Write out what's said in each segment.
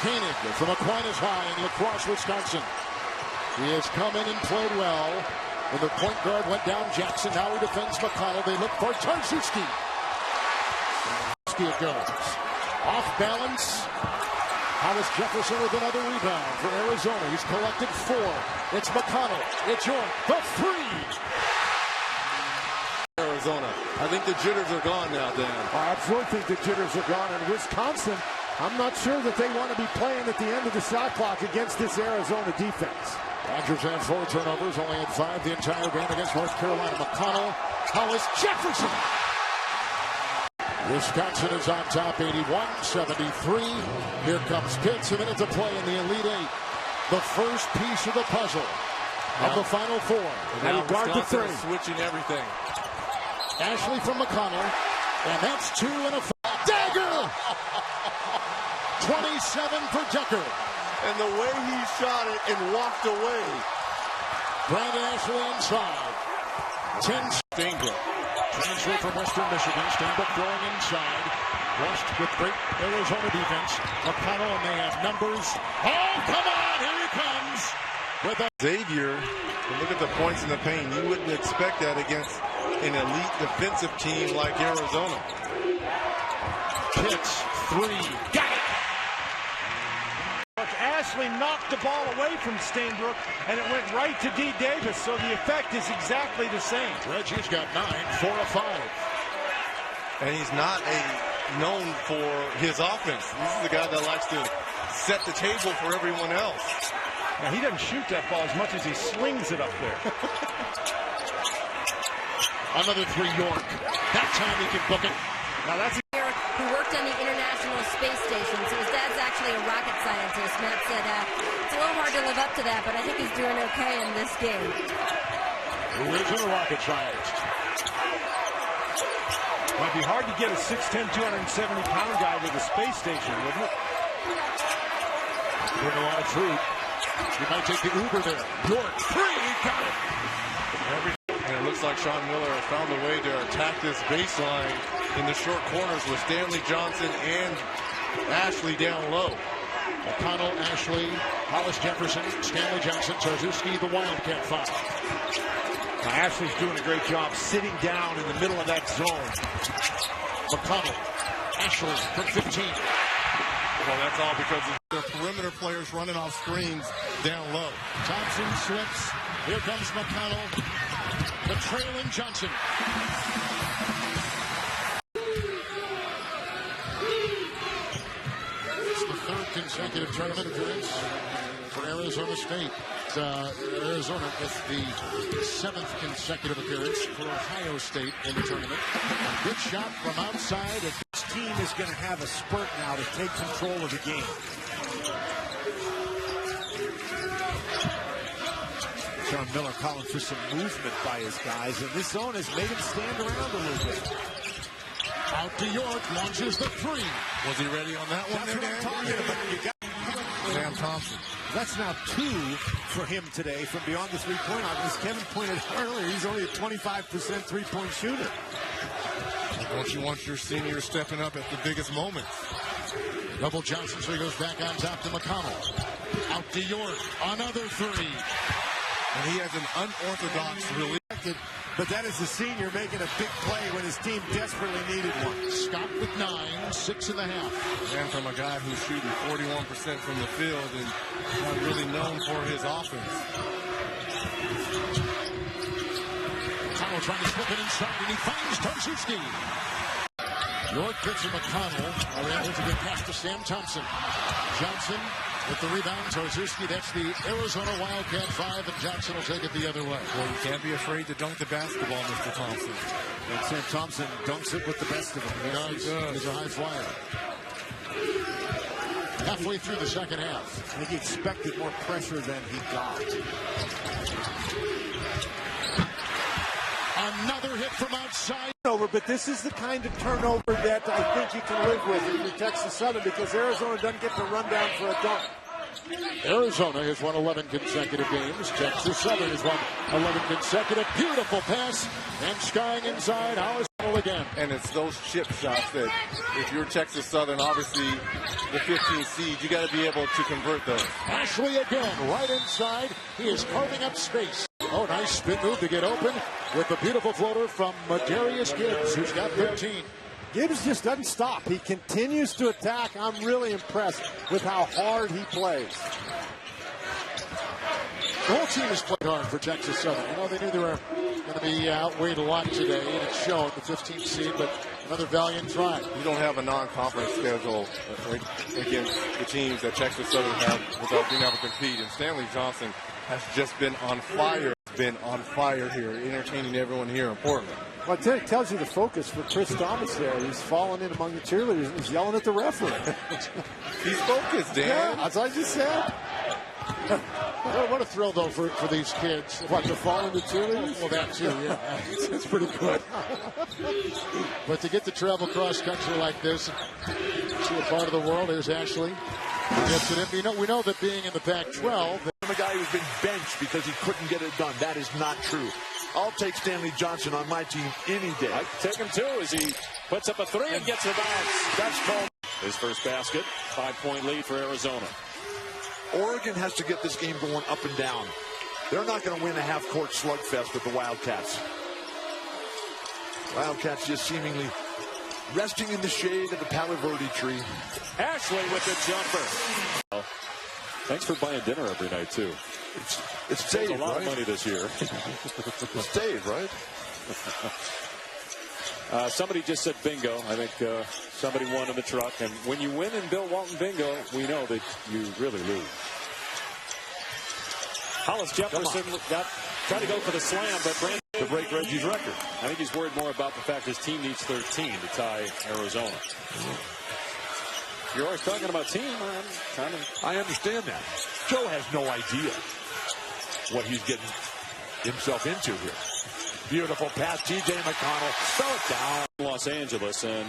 Koenig from Aquinas High in La Crosse, Wisconsin. He has come in and played well. When the point guard went down Jackson, now he defends McConnell. They look for Tarzuski. It goes. Off balance. Hollis Jefferson with another rebound for Arizona. He's collected 4. It's McConnell. It's York. The 3. Arizona. I think the jitters are gone now, Dan. I absolutely think the jitters are gone. And Wisconsin, I'm not sure that they want to be playing at the end of the shot clock against this Arizona defense. Rodgers had 4 turnovers, only had 5 the entire game against North Carolina. McConnell, Hollis Jefferson. Wisconsin is on top, 81-73. Here comes Pitts, a minute to play in the Elite 8. The first piece of the puzzle of the Final 4. Now guard to 3. Switching everything. Ashley from McConnell, and that's 2 and a dagger! 27 for Decker. And the way he shot it and walked away. Brandon Ashley inside. 10 Stainbrook. Transfer from Western Michigan. Stainbrook throwing inside. West with great Arizona defense. McConnell, and they have numbers. Oh, come on! Here he comes! With a Xavier, look at the points in the paint. You wouldn't expect that against an elite defensive team like Arizona. Pitts, 3. Got it! Ashley knocked the ball away from Stainbrook, and it went right to D. Davis, so the effect is exactly the same. Reggie's got 9, 4 of 5. And he's not known for his offense. This is the guy that likes to set the table for everyone else. Now, he doesn't shoot that ball as much as he swings it up there. Another 3, York. That time he can book it. Now, that's who worked on the International Space Station. So his dad's actually a rocket scientist. Matt said it's a little hard to live up to that, but I think he's doing okay in this game. Who isn't a rocket scientist? Might be hard to get a 6'10", 270-pound guy with a space station, wouldn't it? Putting a lot of food. He might take the Uber there. York, 3, got it. And it looks like Sean Miller has found a way to attack this baseline in the short corners with Stanley Johnson and Ashley down low. McConnell, Ashley, Hollis Jefferson, Stanley Johnson, Tarzuski, the Wildcat 5. Now, Ashley's doing a great job sitting down in the middle of that zone. McConnell, Ashley from 15. Well, that's all because of the perimeter players running off screens down low. Thompson slips. Here comes McConnell. The trailing Johnson. It's the 3rd consecutive tournament appearance for Arizona State. Arizona with the 7th consecutive appearance for Ohio State in the tournament. A good shot from outside. This team is going to have a spurt now to take control of the game. Sean Miller calling for some movement by his guys, and this zone has made him stand around a little bit. Out to York, launches the 3. Was he ready on that one? That's what I'm talking about. You got Sam Thompson. That's now 2 for him today from beyond the three-point line. As Kevin pointed out earlier, he's only a 25% three-point shooter. Don't you want your senior stepping up at the biggest moments? Double Johnson, so he goes back on top to McConnell. Out to York, another 3. And he has an unorthodox release. But that is the senior making a big play when his team desperately needed one. Scott with 9, 6.5. And from a guy who's shooting 41% from the field and not really known for his offense. McConnell trying to slip it inside, and he finds Tarzuski. York gets to McConnell. That's a good pass to Sam Thompson. Johnson with the rebound. Tarzuski, that's the Arizona Wildcat 5, and Johnson will take it the other way. Well, you can't be afraid to dunk the basketball, Mr. Thompson. And Sam Thompson dunks it with the best of them. He does. He's a high flyer. Halfway through the second half. I think he expected more pressure than he got. Another hit from outside. But this is the kind of turnover that I think you can live with if you're Texas Southern, because Arizona doesn't get the rundown for a dunk. Arizona has won 11 consecutive games. Texas Southern has won 11 consecutive. Beautiful pass and skying inside. Again. And it's those chip shots that, if you're Texas Southern, obviously the 15th seed, you got to be able to convert those. Ashley again, right inside. He is carving up space. Oh, nice spin move to get open with the beautiful floater from Darius Gibbs, who's got 13. Gibbs just doesn't stop. He continues to attack. I'm really impressed with how hard he plays. The whole team has played hard for Texas Southern. You know, they knew they were going to be outweighed a lot today, and it showed, the 15th seed, but another valiant try. You don't have a non-conference schedule against the teams that Texas Southern have without being able to compete, and Stanley Johnson has just been on fire. Here, entertaining everyone here in Portland. Well, it tells you the focus for Chris Thomas there. He's falling in among the cheerleaders and he's yelling at the referee. He's focused, Dan. Yeah, as I just said. What a thrill, though, for these kids. What, to fall in the cheerleaders? Well, that too, yeah. It's pretty good. But to get to travel cross country like this, see a part of the world, there's Ashley. We know that being in the Pac-12, I'm a guy who's been benched because he couldn't get it done. That is not true. I'll take Stanley Johnson on my team any day. I take him too as he puts up a three and gets the bounce. That's called his first basket. 5-point lead for Arizona. Oregon has to get this game going up and down. They're not going to win a half-court slugfest with the Wildcats. Wildcats just seemingly resting in the shade of the Palo Verde tree. Ashley with the jumper. Thanks for buying dinner every night, too. It's saved, a lot right? of money this year. It's saved, right? Somebody just said bingo. I think somebody won in the truck. And when you win in Bill Walton bingo, we know that you really lose. Hollis Jefferson tried to go for the slam, but Brandon To break Reggie's record. I think he's worried more about the fact his team needs 13 to tie Arizona. You're always talking about team. I understand that. Joe has no idea what he's getting himself into here. Beautiful pass, T.J. McConnell. Throw it down. Los Angeles, and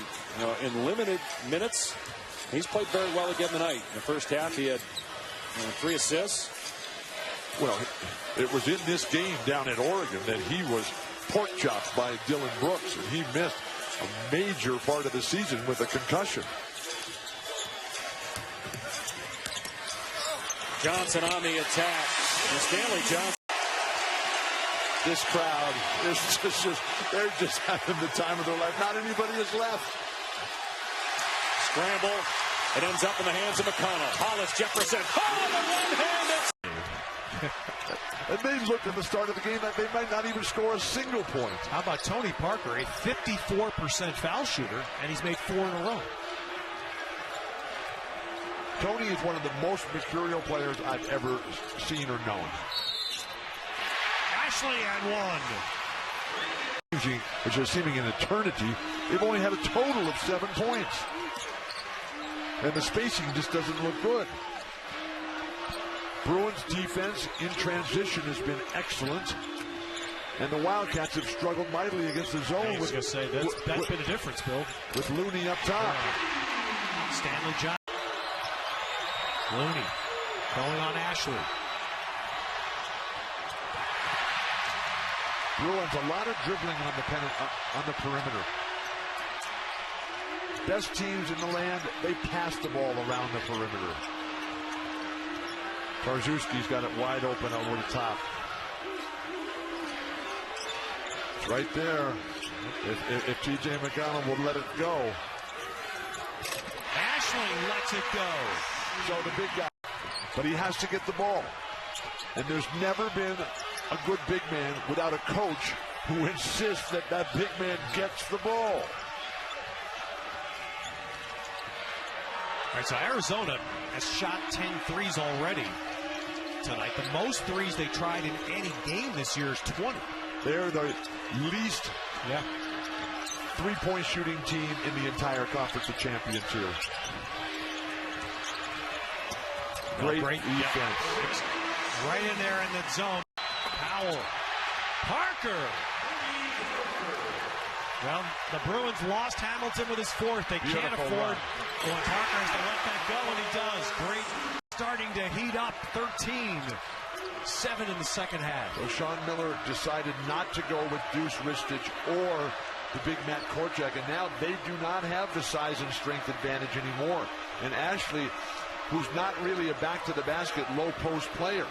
in limited minutes, he's played very well again tonight. In the first half, he had 3 assists. Well, it was in this game down at Oregon that he was pork chopped by Dylan Brooks, and he missed a major part of the season with a concussion. Johnson on the attack. And Stanley Johnson. This crowd, they're just having the time of their life. Not anybody is left. Scramble. It ends up in the hands of McConnell. Hollis Jefferson. Oh, the one-handed. And they looked at the start of the game that they might not even score a single point. How about Tony Parker, a 54% foul shooter, and he's made 4 in a row. Tony is one of the most mercurial players I've ever seen or known. Ashley and one. Which is seeming an eternity. They've only had a total of 7 points. And the spacing just doesn't look good. Bruins defense in transition has been excellent. And the Wildcats have struggled mightily against the zone. I was going to say, that's been a difference, Bill. With Looney up top. Stanley Johnson. Looney going on Ashley. Bruins, a lot of dribbling on the perimeter. Best teams in the land, they pass the ball around the perimeter. Karzewski's got it wide open over the top. It's right there. If T.J. McConnell would let it go. Ashley lets it go. So the big guy. But he has to get the ball. And there's never been a good big man without a coach who insists that that big man gets the ball. All right, so Arizona has shot 10 threes already tonight. The most threes they tried in any game this year is 20. They're the least Yeah. three-point shooting team in the entire Conference of Champions here. Great defense. Yeah. Right in there in the zone. Powell. Parker. Well, the Bruins lost Hamilton with his fourth. They can't afford when Parker has to let that go, and he does. Great starting to heat up. 13-7 in the second half. So Sean Miller decided not to go with Deuce Ristich or the big Matt Korchak, and now they do not have the size and strength advantage anymore. And Ashley, who's not really a back-to-the-basket low post player.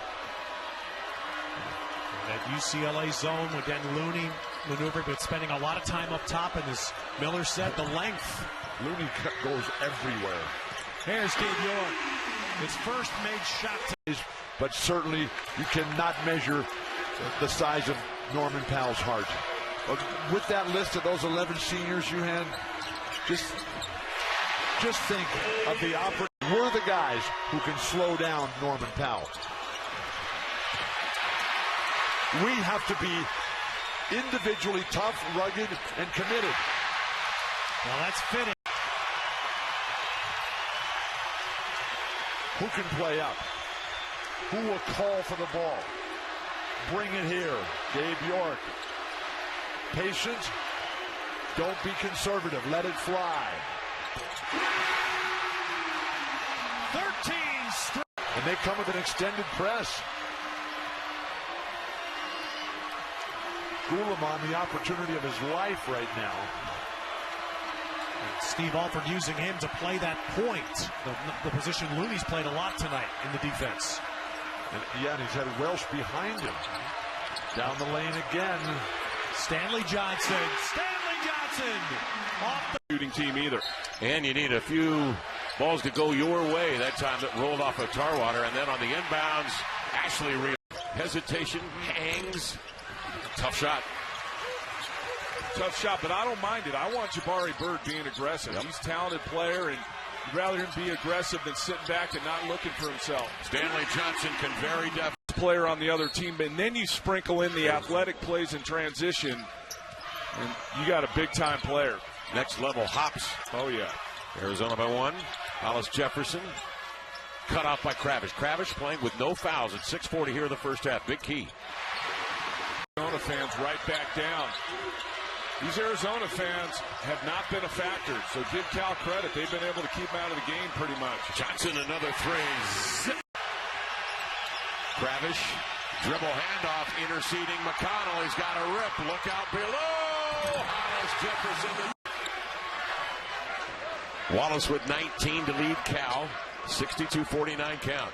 That UCLA zone with Dan Looney maneuvering, but spending a lot of time up top. And as Miller said, the length. Looney goes everywhere. Here's Gabe York. His first made shot. But certainly you cannot measure the size of Norman Powell's heart. With that list of those 11 seniors you had, just think of the opportunity. We're the guys who can slow down Norman Powell. We have to be individually tough, rugged, and committed. Well, that's fitting. Who can play up? Who will call for the ball? Bring it here. Gabe York. Patient. Don't be conservative. Let it fly. 13 straight. And they come with an extended press. Gulamon, the opportunity of his life right now. And Steve Alford using him to play that point. The position Looney's played a lot tonight in the defense. And he's had Welsh behind him. Down the lane again. Stanley Johnson. Off the shooting team either. And you need a few balls to go your way. That time it rolled off of Tarwater. And then on the inbounds, Ashley hesitation, hangs. Tough shot. Tough shot, but I don't mind it. I want Jabari Bird being aggressive. He's a talented player, and you'd rather him be aggressive than sitting back and not looking for himself. Stanley Johnson can very definitely player on the other team, and then you sprinkle in the athletic plays in transition, and you got a big-time player. Next level hops. Oh, yeah. Arizona by one. Hollis Jefferson cut off by Kravish. Kravish playing with no fouls at 6:40 here in the first half. Big key. Arizona fans right back down. These Arizona fans have not been a factor, so give Cal credit. They've been able to keep them out of the game pretty much. Johnson, another three. Kravish, dribble handoff, interceding McConnell. He's got a rip. Look out below. Hollis Jefferson. Wallace with 19 to lead Cal. 62-49 count.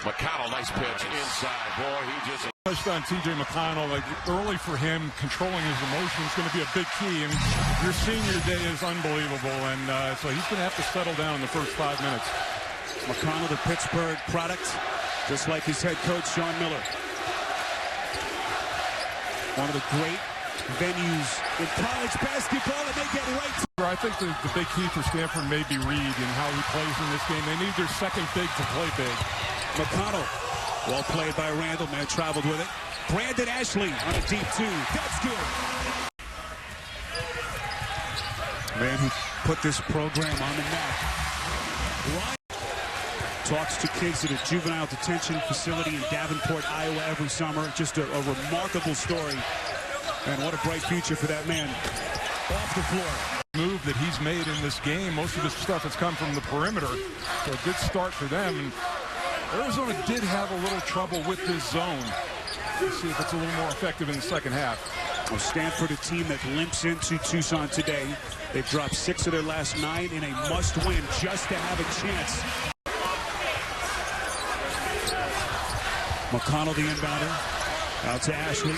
McConnell, nice pitch inside. Boy, he just touched on T.J. McConnell. Like, early for him, controlling his emotions is going to be a big key. And your senior day is unbelievable, and so he's going to have to settle down in the first 5 minutes. McConnell, the Pittsburgh product, just like his head coach, Sean Miller. One of the great venues in college basketball, and they get right to. I think the big key for Stanford may be Reed and how he plays in this game. They need their second big to play big. McConnell, well played by Randall. Man traveled with it. Brandon Ashley on a deep two. That's good. Man who put this program on the map. Ryan talks to kids at a juvenile detention facility in Davenport, Iowa every summer. Just a remarkable story. And what a bright future for that man. Off the floor. Move that he's made in this game. Most of his stuff has come from the perimeter. So a good start for them. And Arizona did have a little trouble with this zone. Let's see if it's a little more effective in the second half. Well, Stanford, a team that limps into Tucson today. They've dropped 6 of their last 9 in a must-win just to have a chance. McConnell, the inbounder. Out to Ashley.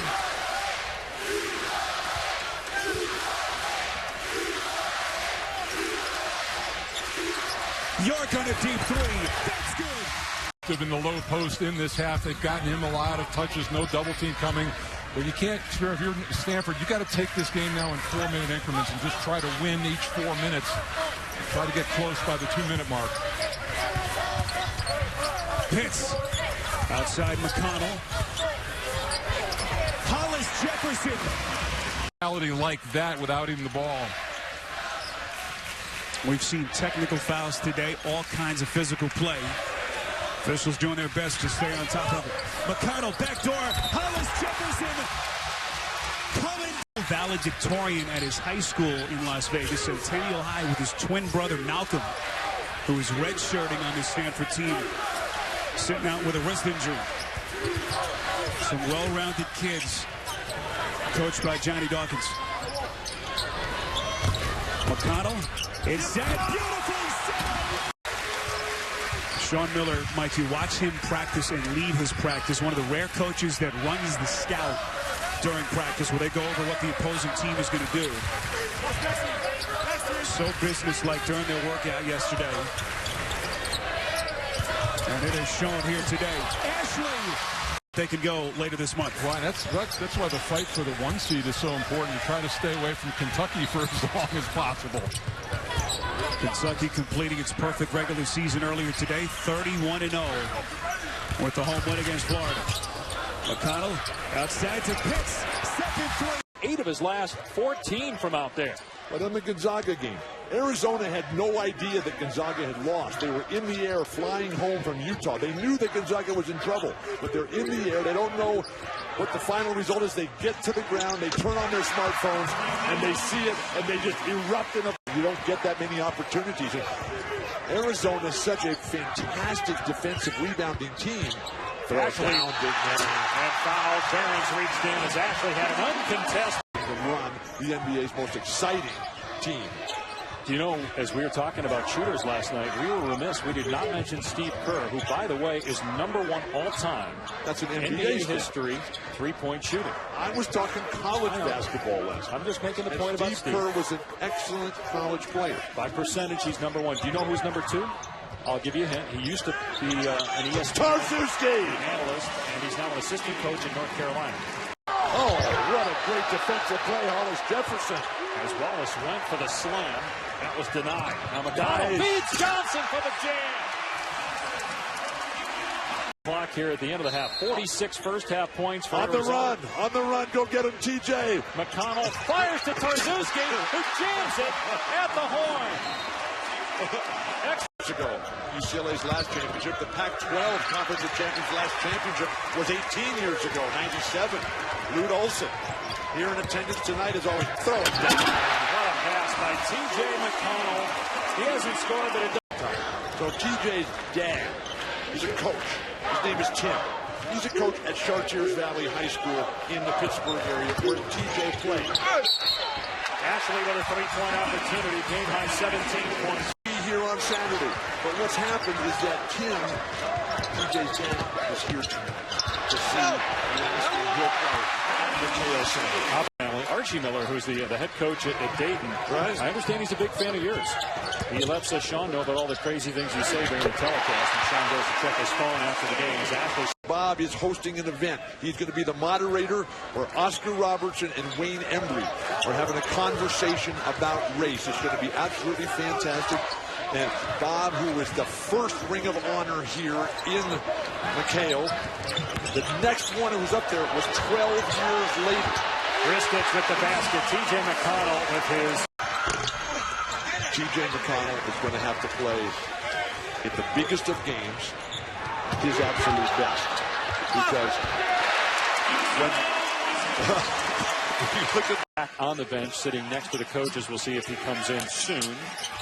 York on a deep three. That's good. In the low post in this half, they've gotten him a lot of touches, no double team coming. But you can't, if you're Stanford, you got to take this game now in 4-minute increments and just try to win each 4 minutes. Try to get close by the 2-minute mark. Pitts outside McConnell. Hollis Jefferson. Like that without even the ball. We've seen technical fouls today, all kinds of physical play. Officials doing their best to stay on top of it. McConnell, backdoor, Hollis Jefferson coming. Valedictorian at his high school in Las Vegas, Centennial High, with his twin brother Malcolm, who is redshirting on the Stanford team, sitting out with a wrist injury. Some well-rounded kids coached by Johnny Dawkins. McConnell is set beautifully set. Sean Miller, Mike, you watch him practice and lead his practice. One of the rare coaches that runs the scout during practice where they go over what the opposing team is going to do. So businesslike during their workout yesterday. And it is shown here today. Ashley! They can go later this month. Why? That's why the fight for the 1 seed is so important. You try to stay away from Kentucky for as long as possible. Kentucky completing its perfect regular season earlier today, 31-0 with the home win against Florida. McConnell outside to Pitts, second three. 8 of his last 14 from out there. But in the Gonzaga game, Arizona had no idea that Gonzaga had lost. They were in the air flying home from Utah. They knew that Gonzaga was in trouble, but they're in the air. They don't know what the final result is. They get to the ground, they turn on their smartphones, and they see it, and they just erupt in a... You don't get that many opportunities. And Arizona is such a fantastic defensive rebounding team. Ashley down, big man. And foul. Barons reached in as Ashley had an uncontested run, the NBA's most exciting team. You know, as we were talking about shooters last night, we were remiss. We did not mention Steve Kerr, who, by the way, is #1 all-time. That's an NBA history, three-point shooting. I was talking college basketball last. I'm just making the point about Steve. Steve Kerr was an excellent college player. By percentage, he's #1. Do you know who's #2? I'll give you a hint. He used to be an ESPN analyst, and he's now an assistant coach in North Carolina. Oh, what a great defensive play, Hollis Jefferson. As Wallace went for the slam. That was denied. Now McConnell beats Johnson for the jam. Clock here at the end of the half. 46 first half points for Arizona. On the run, go get him, TJ. McConnell fires to Tarczewski, who jams it at the horn. Ago, UCLA's last championship, the Pac-12 Conference of Champions' last championship was 18 years ago, 97. Lute Olson here in attendance tonight is always throwing down. What a pass by T.J. McConnell. He hasn't scored, but it does. So T.J.'s dad, he's a coach. His name is Tim. He's a coach at Chartiers Valley High School in the Pittsburgh area where T.J. played. Ashley with a three-point opportunity, game high 17 points. Here on Saturday, but what's happened is that TJ's dad is here tonight to see McConnell. Archie Miller, who's the head coach at Dayton. Right. I understand he's a big fan of yours. He lets Sean know about all the crazy things you say during the telecast, and Sean goes to check his phone after the game. Exactly. Bob is hosting an event. He's going to be the moderator where Oscar Robertson and Wayne Embry are having a conversation about race. It's going to be absolutely fantastic. And Bob, who was the first Ring of Honor here in McHale, the next one who was up there was 12 years later. Ristich with the basket. T.J. McConnell with his. T.J. McConnell is going to have to play at the biggest of games, his absolute best. Because when you look at back on the bench, sitting next to the coaches, we'll see if he comes in soon.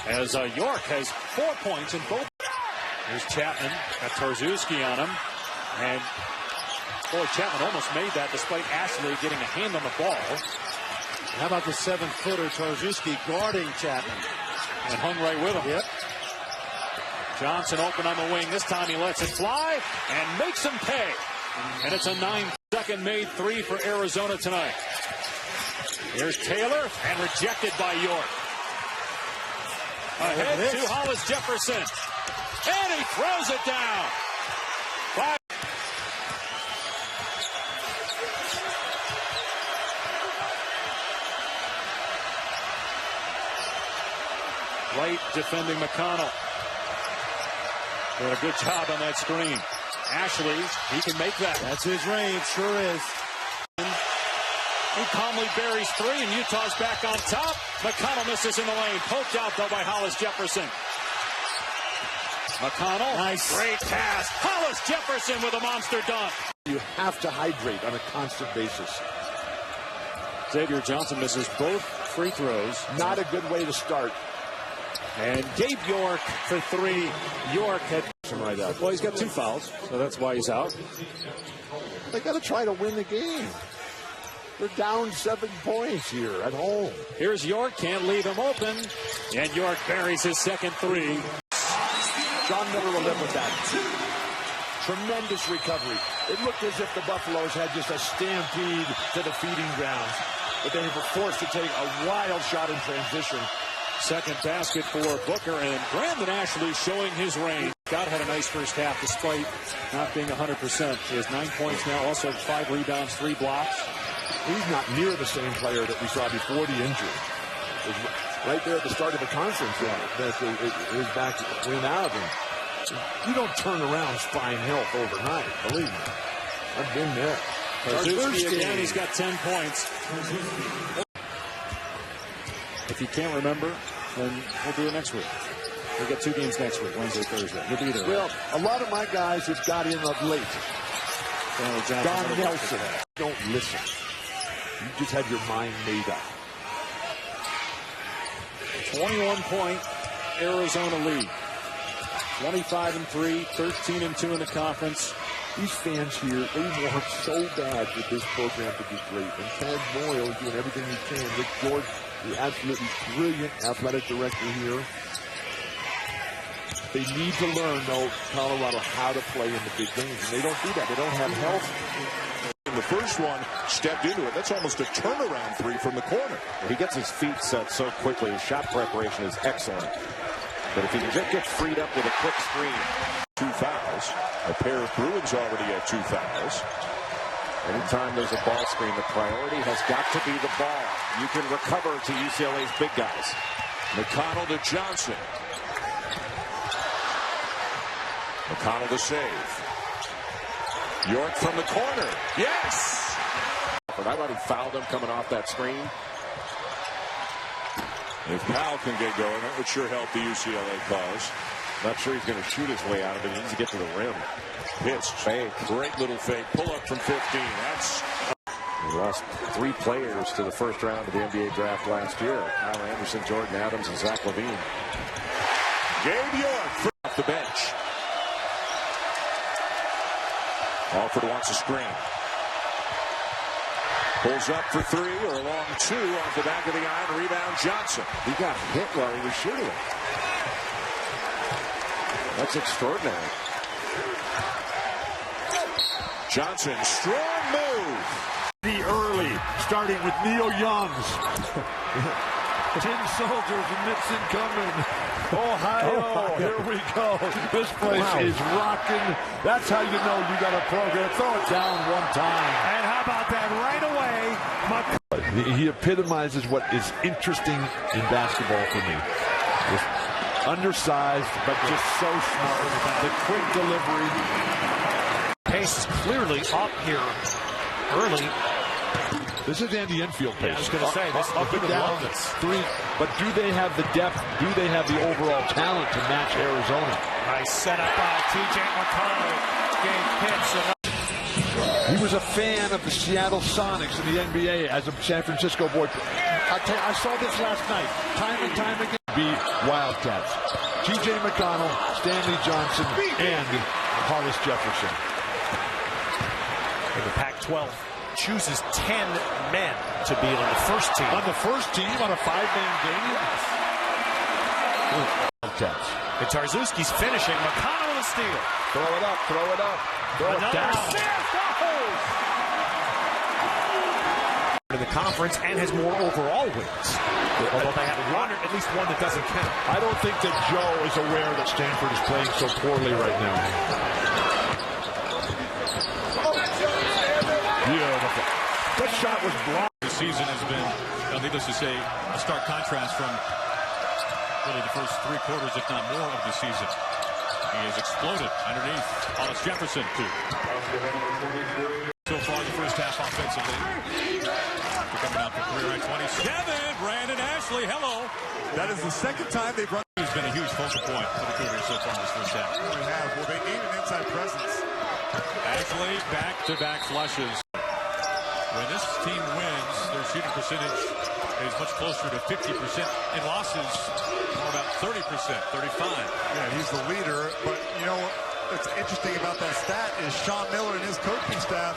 As York has 4 points in both. Here's Chapman, got Tarczewski on him, and boy, Chapman almost made that despite Ashley getting a hand on the ball. How about the 7-footer Tarczewski guarding Chapman? And hung right with him. Yep. Johnson open on the wing. This time he lets it fly and makes him pay. And it's a 9-second made three for Arizona tonight. Here's Taylor, and rejected by York. Ahead to Hollis Jefferson. And he throws it down. Right defending McConnell. Doing a good job on that screen. Ashley, he can make that. That's his range, sure is. He calmly buries three, and Utah's back on top. McConnell misses in the lane. Poked out, though, by Hollis Jefferson. McConnell, nice. Great pass. Hollis Jefferson with a monster dunk. you have to hydrate on a constant basis. Xavier Johnson misses both free throws. Not a good way to start. And Gabe York for three. York had him right out. Well, he's got 2 fouls, so that's why he's out. They got to try to win the game. They're down 7 points here at home. Here's York, can't leave him open. And York buries his second three. John Miller will live with that. Tremendous recovery. It looked as if the Buffaloes had just a stampede to the feeding grounds. But they were forced to take a wild shot in transition. Second basket for Booker, and Brandon Ashley showing his range. Scott had a nice first half despite not being 100%. He has 9 points now, also 5 rebounds, 3 blocks. He's not near the same player that we saw before the injury. It was right there at the start of the conference that his back went out. And you don't turn around spine health overnight, believe me. I've been there. Krzyzewski again, he's got 10 points. If you can't remember, then we'll do it next week. We've got 2 games next week, Wednesday, Thursday. You'll be there. Well, a lot of my guys have got in of late. Don Nelson. Don't listen. You just have your mind made up. 21-point Arizona lead. 25-3, 13-2 in the conference. These fans here, they want so bad for this program to be great. And Tad Boyle is doing everything he can. Rick George, the absolutely brilliant athletic director here. They need to learn, though, Colorado, how to play in the big games. And they don't do that. They don't have health. The first one stepped into it. That's almost a turnaround three from the corner. He gets his feet set so quickly. His shot preparation is excellent. But if he can just get freed up with a quick screen. 2 fouls. A pair of Bruins already have 2 fouls. Anytime there's a ball screen, the priority has got to be the ball. You can recover to UCLA's big guys. McConnell to Johnson. McConnell to save. York from the corner. Yes! I thought he fouled him coming off that screen. If Powell can get going, that would sure help the UCLA cause. Not sure he's going to shoot his way out of it. He needs to get to the rim. Pitch. Fake. Great little fake. Pull up from 15. That's... He lost 3 players to the first round of the NBA draft last year. Kyle Anderson, Jordan Adams, and Zach LaVine. Gabe York off the bench. Alford wants a screen. Pulls up for 3 or a long 2 off the back of the iron. Rebound Johnson. He got hit while he was shooting. That's extraordinary. Johnson, strong move. The early, starting with Neil Young's. 10 soldiers and Nixon coming. Ohio, here we go. This place is rocking. That's how you know you got a program. Throw it down one time. And how about that right away? He epitomizes what is interesting in basketball for me. Undersized, but just so smart. The quick delivery. Pace is clearly up here early. This is Andy Enfield pace. I was going to say, this up and down. 3. But do they have the depth? Do they have the overall talent to match Arizona? Nice setup by T.J. McConnell. Game hits. He was a fan of the Seattle Sonics in the NBA as a San Francisco boy. I saw this last night, time and time again. Be Wildcats. T.J. McConnell, Stanley Johnson, and Hollis Jefferson. And the Pac-12 chooses 10 men to be on the first team. On the first team on a 5-man game? Wildcats. And Tarczewski's finishing. McConnell with a steal. Throw it up, throw it up. Throw it down. In the conference and has more overall wins. Although they have one, at least one that doesn't count. I don't think that Joe is aware that Stanford is playing so poorly right now. Beautiful. That shot was blocked. The season has been, needless to say, a stark contrast from really the first 3 quarters, if not more, of the season. He has exploded underneath. Hollis Jefferson, too. So far, the first half offensively. Coming out for career at 27. Brandon Ashley, hello. That is the second time they've run. He's been a huge focal point for the Cougars so far in this first half. They have. Well, they need an inside presence. Ashley, back-to-back flushes. When this team wins, their shooting percentage is much closer to 50%. In losses, more about 30%, 35. Yeah, he's the leader. But, you know, What's interesting about that stat is Sean Miller and his coaching staff,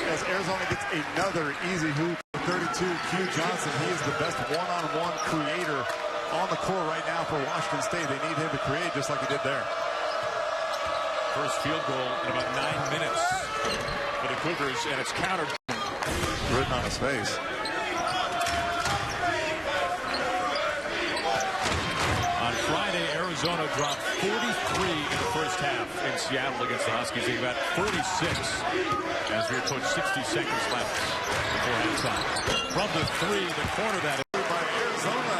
as Arizona gets another easy hoop. 32, Q Johnson, he is the best one-on-one creator on the court right now for Washington State. They need him to create just like he did there. First field goal in about 9 minutes for the Cougars, and it's countered. Written on his face. On Friday, Arizona dropped 43 in the first half in Seattle against the Huskies. They got 46 as we approach 60 seconds left before halftime. From the three, the corner that is by Arizona.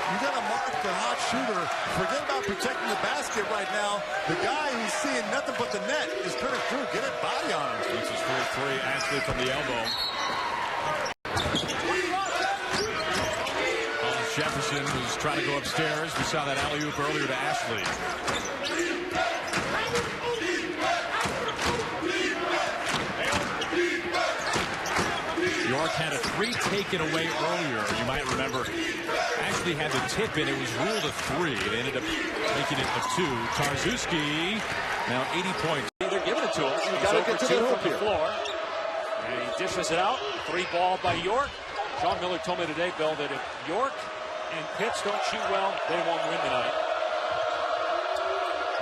You got to mark the hot shooter. Forget about protecting the basket right now. The guy who's seeing nothing but the net is turning through. Get a body on him. This is for three, Ashley from the elbow. Jefferson was trying to go upstairs. We saw that alley-oop earlier to Ashley. York had a three taken away earlier. You might remember Ashley had the tip in. It was ruled a three. It ended up making it a two. Tarzuski now 80 points. They're giving it to him. You got to get to the hoop from the here. floor. And he dishes it out. Three ball by York. Sean Miller told me today, Bill, that if York and Pitts don't shoot well, they won't win tonight.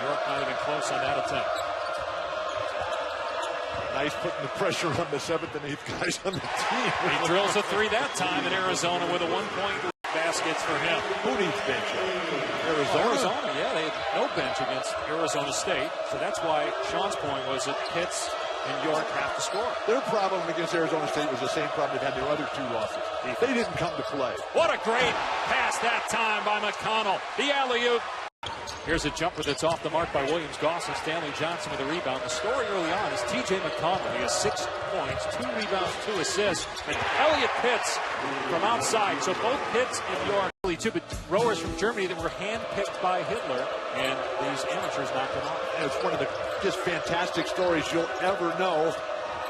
York not even close on that attempt. Nice putting the pressure on the 7th and 8th guys on the team. He drills a three that time in Arizona with a 1-point baskets for him. Who needs bench? Arizona, yeah, they had no bench against Arizona State. So that's why Sean's point was that Pitts and York have to score. Their problem against Arizona State was the same problem they've had their other two losses. They didn't come to play. What a great pass that time by McConnell. The alley-oop. Here's a jumper that's off the mark by Williams-Goss and Stanley Johnson with a rebound. The story early on is T.J. McConnell. He has 6 points, 2 rebounds, 2 assists. And Elliott Pitts from outside. So both Pitts and York, two rowers from Germany that were handpicked by Hitler, and these amateurs knocked them off. And it's one of the just fantastic stories you'll ever know.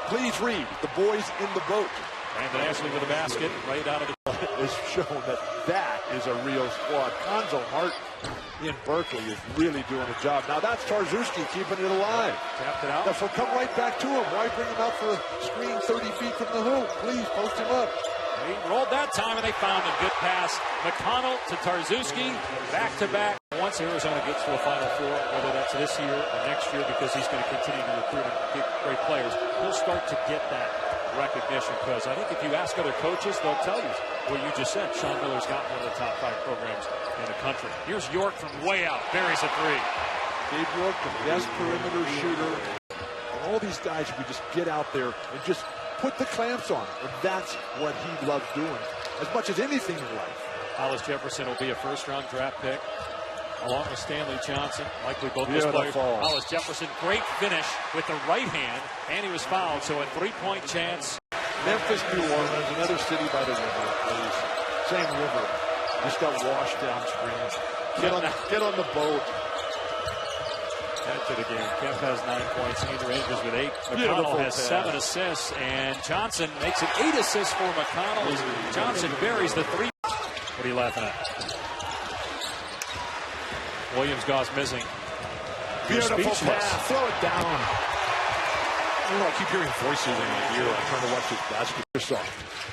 Please read The Boys in the Boat. Brandon Ashley with a basket right out of the has shown that is a real squad. Konzo Martin in Berkeley is really doing a job. Now that's Tarzuski keeping it alive. Tapped it out. Therefore, come right back to him. Why bring him out for a screen 30 feet from the hoop? Please post him up. He rolled that time, and they found a good pass. McConnell to Tarzuski, back-to-back. Once Arizona gets to a Final Four, whether that's this year or next year, because he's going to continue to recruit and get great players, he'll start to get that recognition. Because I think if you ask other coaches, they'll tell you what you just said. Sean Miller's got one of the top 5 programs in the country. Here's York from way out. Buries a three. Gabe York, the best perimeter shooter. And all these guys, if we just get out there and just put the clamps on. And that's what he loves doing as much as anything in life. Hollis Jefferson will be a first-round draft pick, along with Stanley Johnson. Likely both those players. Hollis Jefferson, great finish with the right hand, and he was fouled. So a 3-point chance. Memphis, New Orleans, another city by the river, please. Same river. Just got washed downstream. Get on the boat. Head to the game. Kemp has 9 points. Andrew Andrews with 8. McConnell has 7 assists, and Johnson makes it 8 assists for McConnell. Johnson buries the 3. What are you laughing at? Williams-Goss missing. Beautiful pass. Throw it down. I don't know, I keep hearing voices in my ear. I'm trying to watch this basketball.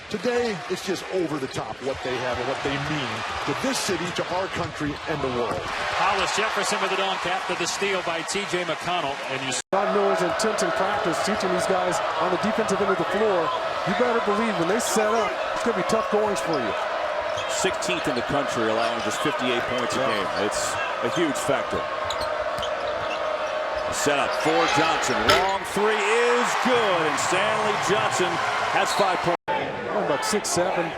Today, it's just over the top what they have and what they mean to this city, to our country, and the world. Hollis Jefferson with a dunk after the steal by T.J. McConnell. And you John Miller's intent in practice, teaching these guys on the defensive end of the floor. You better believe when they set up, it's going to be tough goings for you. 16th in the country, allowing just 58 points a game. It's a huge factor. Set up for Johnson. Long three is good, and Stanley Johnson has 5 points. About 6'7",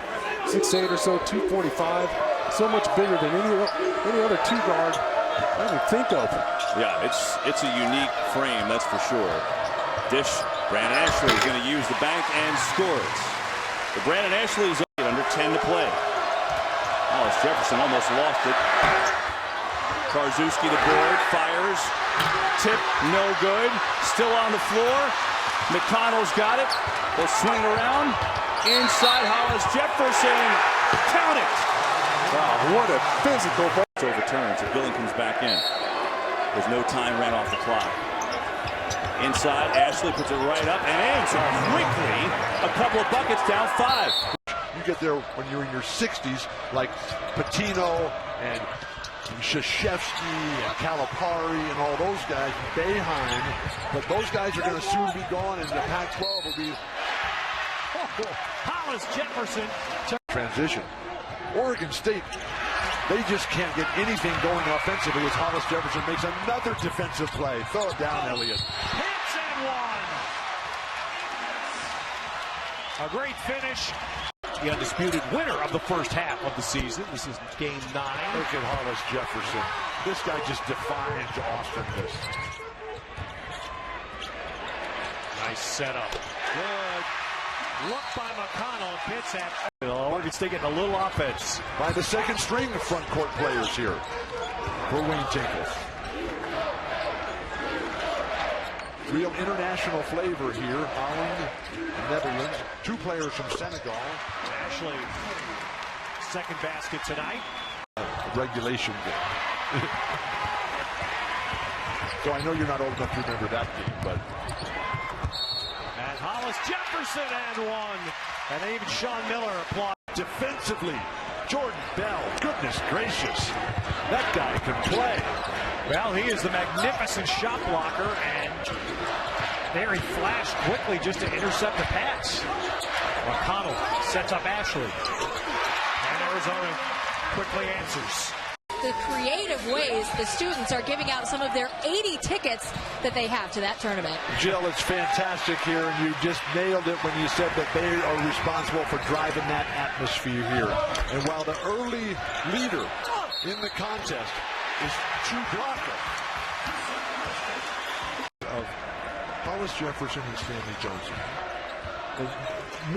6'8" or so, 245. So much bigger than any other 2-guard I can think of. Yeah, it's a unique frame, that's for sure. Dish, Brandon Ashley is going to use the bank and score it. But Brandon Ashley is under 10 to play. Hollis Jefferson almost lost it. Tarzuski the board, fires. Tip, no good. Still on the floor. McConnell's got it. They'll swing around. Inside Hollis Jefferson. Count it. Wow, what a physical ball. It's overturned, so Billing comes back in. There's no time ran off the clock. Inside, Ashley puts it right up and in. So quickly, a couple of buckets down 5. You get there when you're in your 60s, like Patino and Krzyzewski and Calipari and all those guys, Boeheim, but those guys are going to soon be gone, and the Pac-12 will be Hollis Jefferson. Transition. Oregon State, they just can't get anything going offensively as Hollis Jefferson makes another defensive play. Throw it down, Elliott. Hits and one. A great finish. The undisputed winner of the first half of the season. This is game 9. Look at Hollis Jefferson. This guy just defines awesomeness. Nice setup. Good look by McConnell. Gets at Oregon State getting a little offense. By the second string front court players here for Wayne Tinkle. Real international flavor here. Holland, Netherlands. 2 players from Senegal. Ashley, second basket tonight. Regulation game. So I know you're not old enough to remember that game, but. And Hollis Jefferson and one. And even Sean Miller applaud. Defensively, Jordan Bell. Goodness gracious. That guy can play. Well, he is the magnificent shot blocker, and there he flashed quickly just to intercept the pass. McConnell sets up Ashley. And Arizona quickly answers. The creative ways the students are giving out some of their 80 tickets that they have to that tournament. Jill, it's fantastic here, and you just nailed it when you said that they are responsible for driving that atmosphere here. And while the early leader in the contest is Chewbacca of Hollis Jefferson and Stanley Johnson.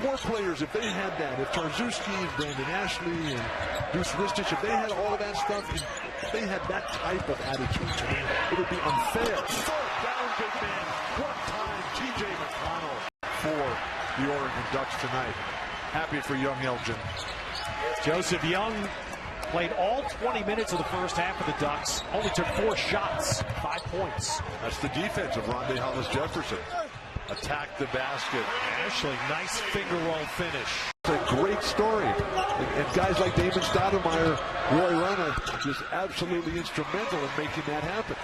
More players, if they had that, if Tarzuski and Brandon Ashley and Deuce Ristich, if they had all of that stuff, if they had that type of attitude to them, it would be unfair. Third down, big man. What time, T.J. McConnell for the Oregon Ducks tonight. Happy for young Elgin. Joseph Young played all 20 minutes of the first half of the Ducks. Only took 4 shots, 5 points. That's the defense of Rondé Hollis Jefferson. Attack the basket. Ashley, nice finger roll finish. It's a great story. And guys like Damon Stoudemire, Roy Rana, just absolutely instrumental in making that happen.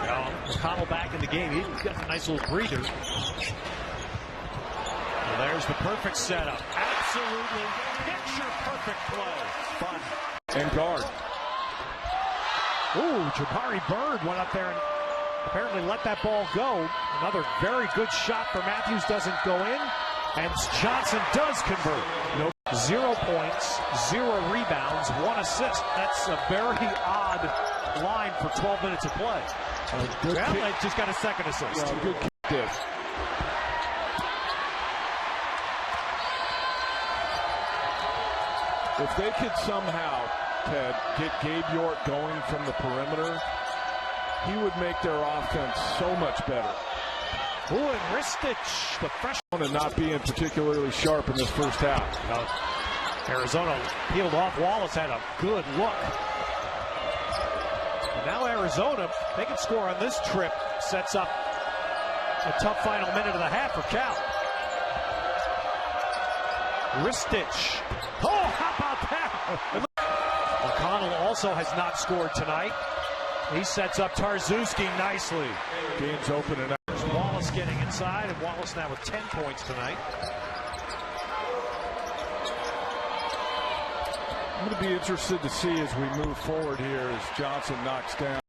Well, McConnell back in the game. He's got a nice little breather. Well, there's the perfect setup. Absolutely picture perfect play. Fun. And guard. Ooh, Jabari Bird went up there and apparently let that ball go. Another very good shot for Matthews doesn't go in. And Johnson does convert. Nope. 0 points, 0 rebounds, 1 assist. That's a very odd line for 12 minutes of play. Well, just got a second assist. Good kick this. If they could somehow, Ted, get Gabe York going from the perimeter, he would make their offense so much better. Ooh, and Ristich, the freshman. Not being particularly sharp in this first half. Arizona peeled off. Wallace had a good look. And now Arizona, they can score on this trip. Sets up a tough final minute of the half for Cal. Ristich. Oh, how about that? McConnell also has not scored tonight. He sets up Tarzuski nicely. Game's open and out. Wallace getting inside, and Wallace now with 10 points tonight. I'm going to be interested to see as we move forward here as Johnson knocks down.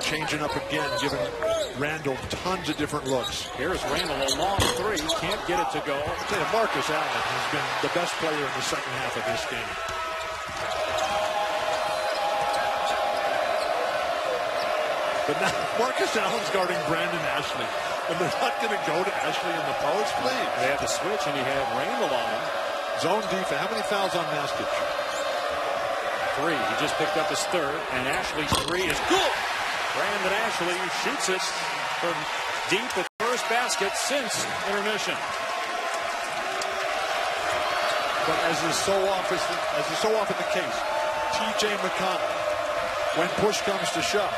Changing up again, giving Randall tons of different looks. Here's Randall, a long 3. Can't get it to go. I'll tell you, Marcus Allen has been the best player in the second half of this game. But now Marcus Allen's guarding Brandon Ashley. And they're not going to go to Ashley in the post, please. They had the switch, and he had Randall on him. Zone defense. How many fouls on Mastic? 3. He just picked up his third, and Ashley's 3 is good. Brandon Ashley shoots it from deep at first basket since intermission. But as is so often the case, T.J. McConnell, when push comes to shove,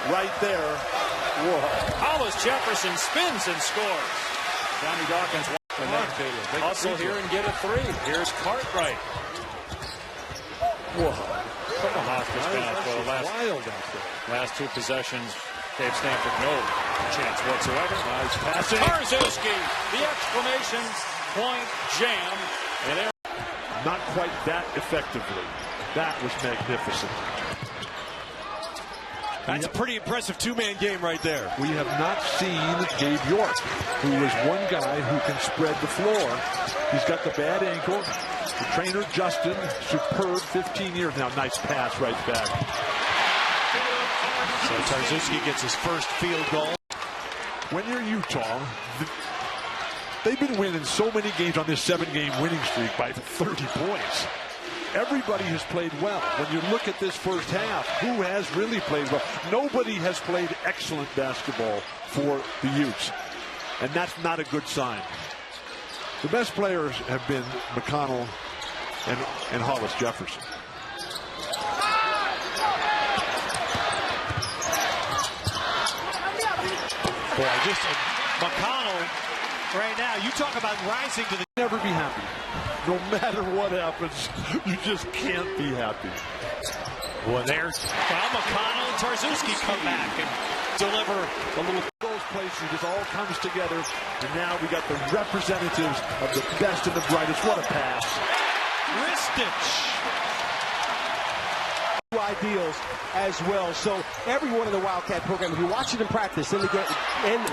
right there. Whoa. Hollis Jefferson spins and scores. Johnny Dawkins hustle here and get a 3. Here's Cartwright. Whoa. Couple hostiles down for the last 2 possessions. Dave Stanford, no chance whatsoever. Nice passing. Tarzewski, the exclamation point jam. And not quite that effectively. That was magnificent. That's a pretty impressive 2-man game right there. We have not seen Gabe York, who is one guy who can spread the floor. He's got the bad ankle. The trainer, Justin, superb, 15 years now. Nice pass right back. So Tarzewski gets his first field goal. When you're Utah, they've been winning so many games on this 7-game winning streak by 30 points. Everybody has played well. When you look at this first half, who has really played well? Nobody has played excellent basketball for the Utes, and that's not a good sign. The best players have been McConnell and Hollis Jefferson. Boy, just McConnell right now, you talk about rising to the... Never be happy. No matter what happens, you just can't be happy. Well, McConnell and Tarzewski come back and deliver a little... Those places, it all comes together, and now we got the representatives of the best and the brightest. What a pass. Ristich. Ideals as well. So everyone in the Wildcat program, if you're watching them practice in the game, and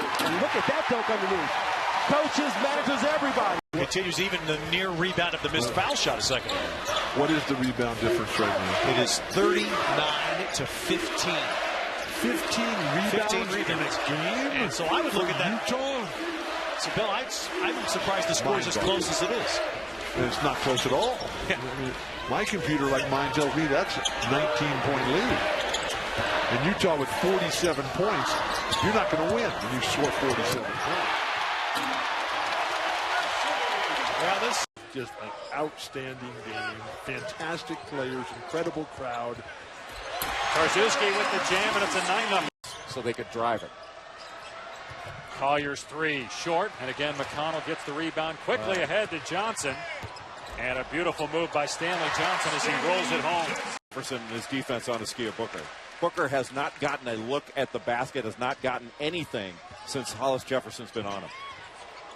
look at that dunk underneath. Coaches, managers, everybody. Continues even the near rebound of the missed foul shot a second ago. What is the rebound difference right now? It is 39 to 15. 15 rebounds game? And so I would look at that. Utah? So, Bill, I'm surprised the score is as close as it is. And it's not close at all. Yeah. I mean, my computer, like mine, tells me that's a 19-point lead. And Utah with 47 points, you're not going to win when you score 47 points. Well, this just an outstanding game. Fantastic players, incredible crowd. Tarzewski with the jam, and it's a 9-0. So they could drive it. Collier's 3 short, and again McConnell gets the rebound quickly ahead to Johnson, and a beautiful move by Stanley Johnson as he rolls it home. Jefferson and his defense on the ski of Booker. Booker has not gotten a look at the basket, has not gotten anything since Hollis Jefferson's been on him.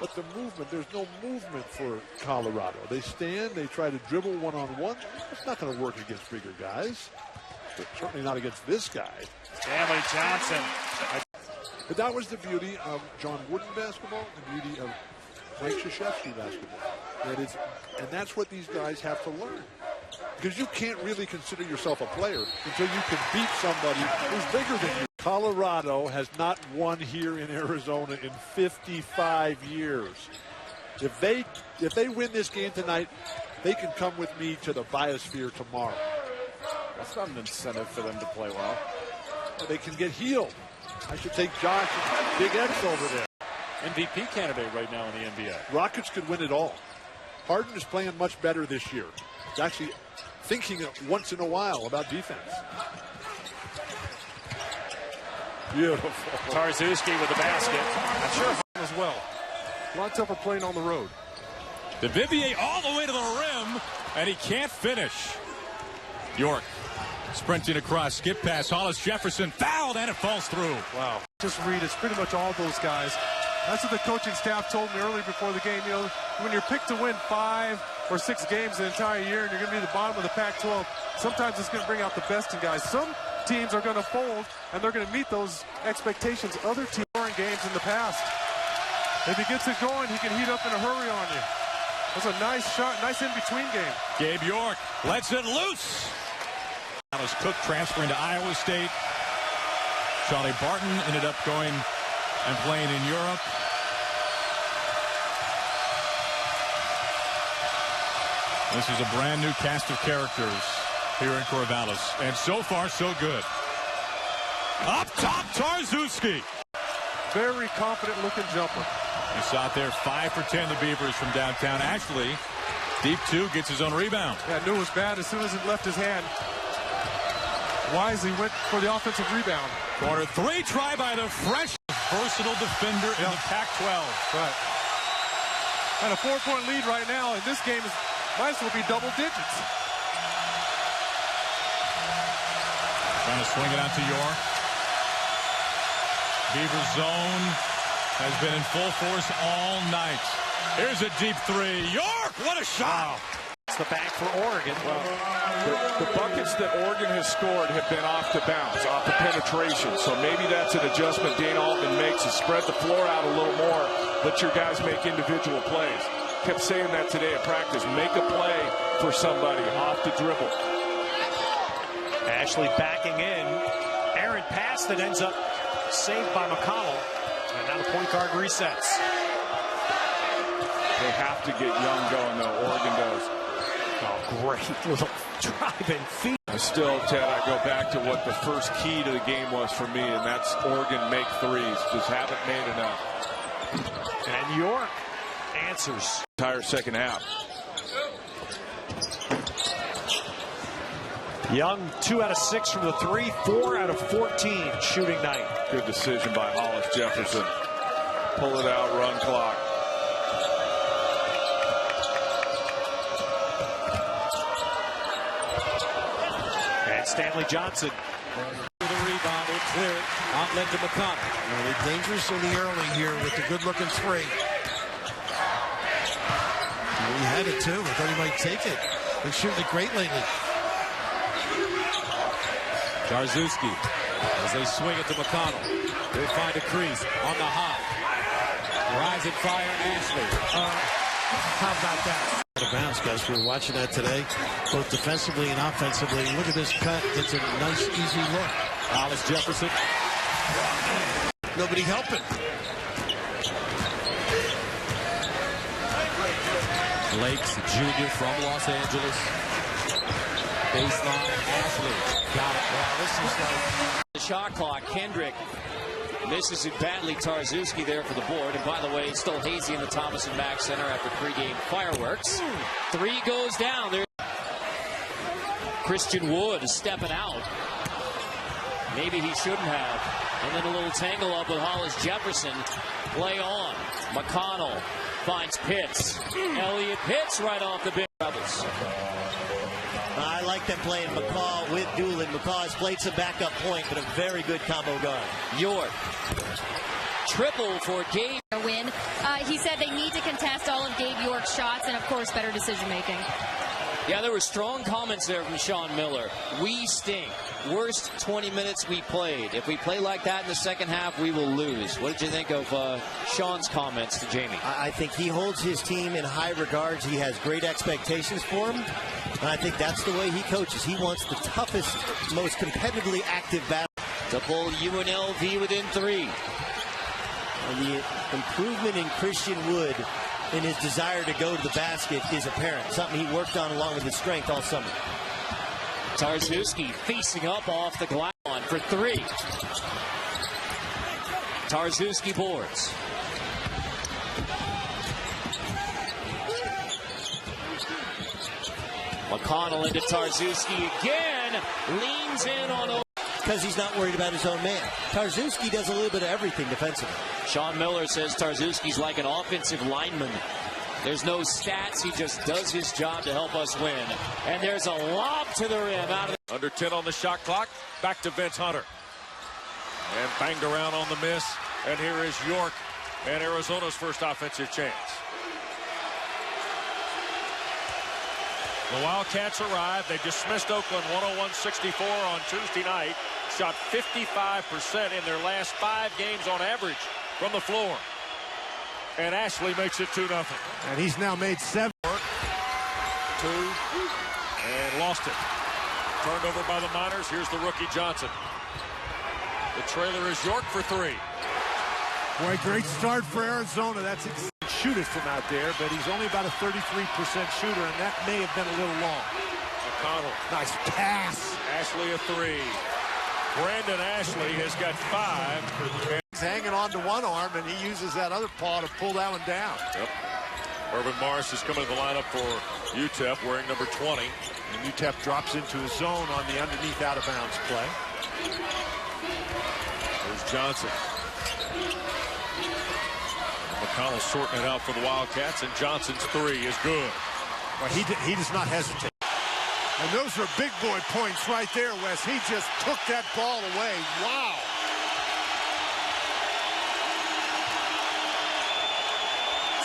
But the movement, there's no movement for Colorado. They stand, they try to dribble one-on-one. It's not going to work against bigger guys. But certainly not against this guy. Stanley Johnson. But that was the beauty of John Wooden basketball, the beauty of Mike Krzyzewski basketball. And that's what these guys have to learn. Because you can't really consider yourself a player until you can beat somebody who's bigger than you. Colorado has not won here in Arizona in 55 years. If they win this game tonight, they can come with me to the Biosphere tomorrow. That's not an incentive for them to play well. They can get healed. I should take Josh and Big X over there. MVP candidate right now in the NBA. Rockets could win it all. Harden is playing much better this year. He's actually thinking once in a while about defense. Beautiful. Tarzewski with the basket. I'm sure as well. A lot tougher playing on the road. DeVivier all the way to the rim, and he can't finish. York sprinting across, skip pass. Hollis Jefferson fouled, and it falls through. Wow. Just read, it's pretty much all those guys. That's what the coaching staff told me earlier before the game. You know, when you're picked to win 5 or 6 games an entire year and you're going to be the bottom of the Pac-12, sometimes it's going to bring out the best in guys. Some teams are going to fold, and they're going to meet those expectations. Other teams are in games in the past. If he gets it going, he can heat up in a hurry on you. That's a nice shot, nice in-between game. Gabe York lets it loose. Alice Cook transferring to Iowa State. Charlie Barton ended up going and playing in Europe. This is a brand new cast of characters here in Corvallis, and so far so good. Up top, Tarzewski. Very confident looking jumper. You saw it there, 5 for 10, the Beavers from downtown. Ashley, deep 2, gets his own rebound. Yeah, I knew it was bad as soon as it left his hand. Wisely went for the offensive rebound. Corner 3 try by the fresh versatile defender in the Pac-12. Right. And a 4-point lead right now, and this game might as well be double digits. Trying to swing it out to York. Beaver zone has been in full force all night. Here's a deep 3. York, what a shot! Wow. It's the back for Oregon. Well, the buckets that Oregon has scored have been off the bounce, off the penetration. So maybe that's an adjustment Dane Altman makes, is spread the floor out a little more, let your guys make individual plays. Kept saying that today at practice. Make a play for somebody off the dribble. Ashley backing in. Aaron pass that ends up saved by McConnell. And now the point guard resets. They have to get Young going, though. Oregon does. Oh, great little driving feet. Still, Ted, I go back to what the first key to the game was for me, and that's Oregon make threes. Just haven't made enough. And York answers. Entire second half. Young, 2 out of 6 from the 3, 4 out of 14 shooting night. Good decision by Hollis Jefferson. Pull it out, run clock. And Stanley Johnson. The rebound will clear it. Outlet to McConnell. Really dangerous in the early here with the good-looking 3. He had it too. I thought he might take it. Been shooting it great lately. Tarzewski, as they swing it to McConnell. They find a crease on the hop. Rise and fire, Ashley. How about that? Out of bounds, guys. We were watching that today, both defensively and offensively. Look at this cut. It's a nice, easy look. Hollis Jefferson. Nobody helping. Lakes, junior from Los Angeles. Baseline, Ashley. Got it. Wow, this is like... The shot clock, Kendrick misses it badly. Tarzewski there for the board. And by the way, it's still hazy in the Thomas and Mack Center after pregame fireworks. 3 goes down. There. Christian Wood is stepping out. Maybe he shouldn't have. And then a little tangle up with Hollis Jefferson. Play on. McConnell finds Pitts. Elliott Pitts right off the bench. Rebels. I like them playing McCaw with Doolin. McCaw has played some backup point, but a very good combo guard. York. Triple for Gabe. Win. He said they need to contest all of Gabe York's shots and, of course, better decision making. Yeah, there were strong comments there from Sean Miller. We stink. Worst 20 minutes we played. If we play like that in the second half, we will lose. What did you think of Sean's comments to Jamie? I think he holds his team in high regards. He has great expectations for him. And I think that's the way he coaches. He wants the toughest, most competitively active battle. To pull UNLV within 3. And the improvement in Christian Wood in his desire to go to the basket is apparent. Something he worked on along with his strength all summer. Tarzewski facing up off the glass for 3. Tarzewski boards. McConnell into Tarzewski again. Leans in on... Because he's not worried about his own man. Tarzewski does a little bit of everything defensively. Sean Miller says Tarzewski's like an offensive lineman. There's no stats. He just does his job to help us win. And there's a lob to the rim. Out of Under 10 on the shot clock. Back to Vince Hunter. And banged around on the miss. And here is York and Arizona's first offensive chance. The Wildcats arrived. They dismissed Oakland 101-64 on Tuesday night. Shot 55% in their last 5 games on average from the floor. And Ashley makes it 2-0. And he's now made 7. 2. And lost it. Turned over by the Miners. Here's the rookie Johnson. The trailer is York for three. Boy, great start for Arizona. That's shoot it from out there, but he's only about a 33% shooter, and that may have been a little long. McConnell. Nice pass. Ashley a three. Brandon Ashley has got 5. He's hanging on to one arm, and he uses that other paw to pull that one down. Yep. Urban Morris is coming to the lineup for UTEP wearing number 20. And UTEP drops into a zone on the underneath out-of-bounds play. There's Johnson. McConnell sorting it out for the Wildcats, and Johnson's three is good. Well, he does not hesitate. And those are big boy points right there, Wes. He just took that ball away. Wow.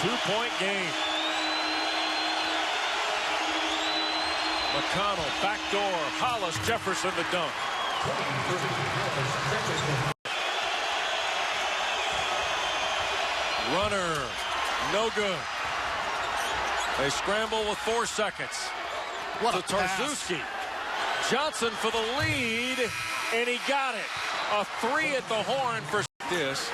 Two-point game. McConnell, backdoor, Hollis, Jefferson the dunk. Runner, no good. They scramble with 4 seconds. What a Tarzuski. Johnson for the lead, and he got it. A 3 at the horn for this.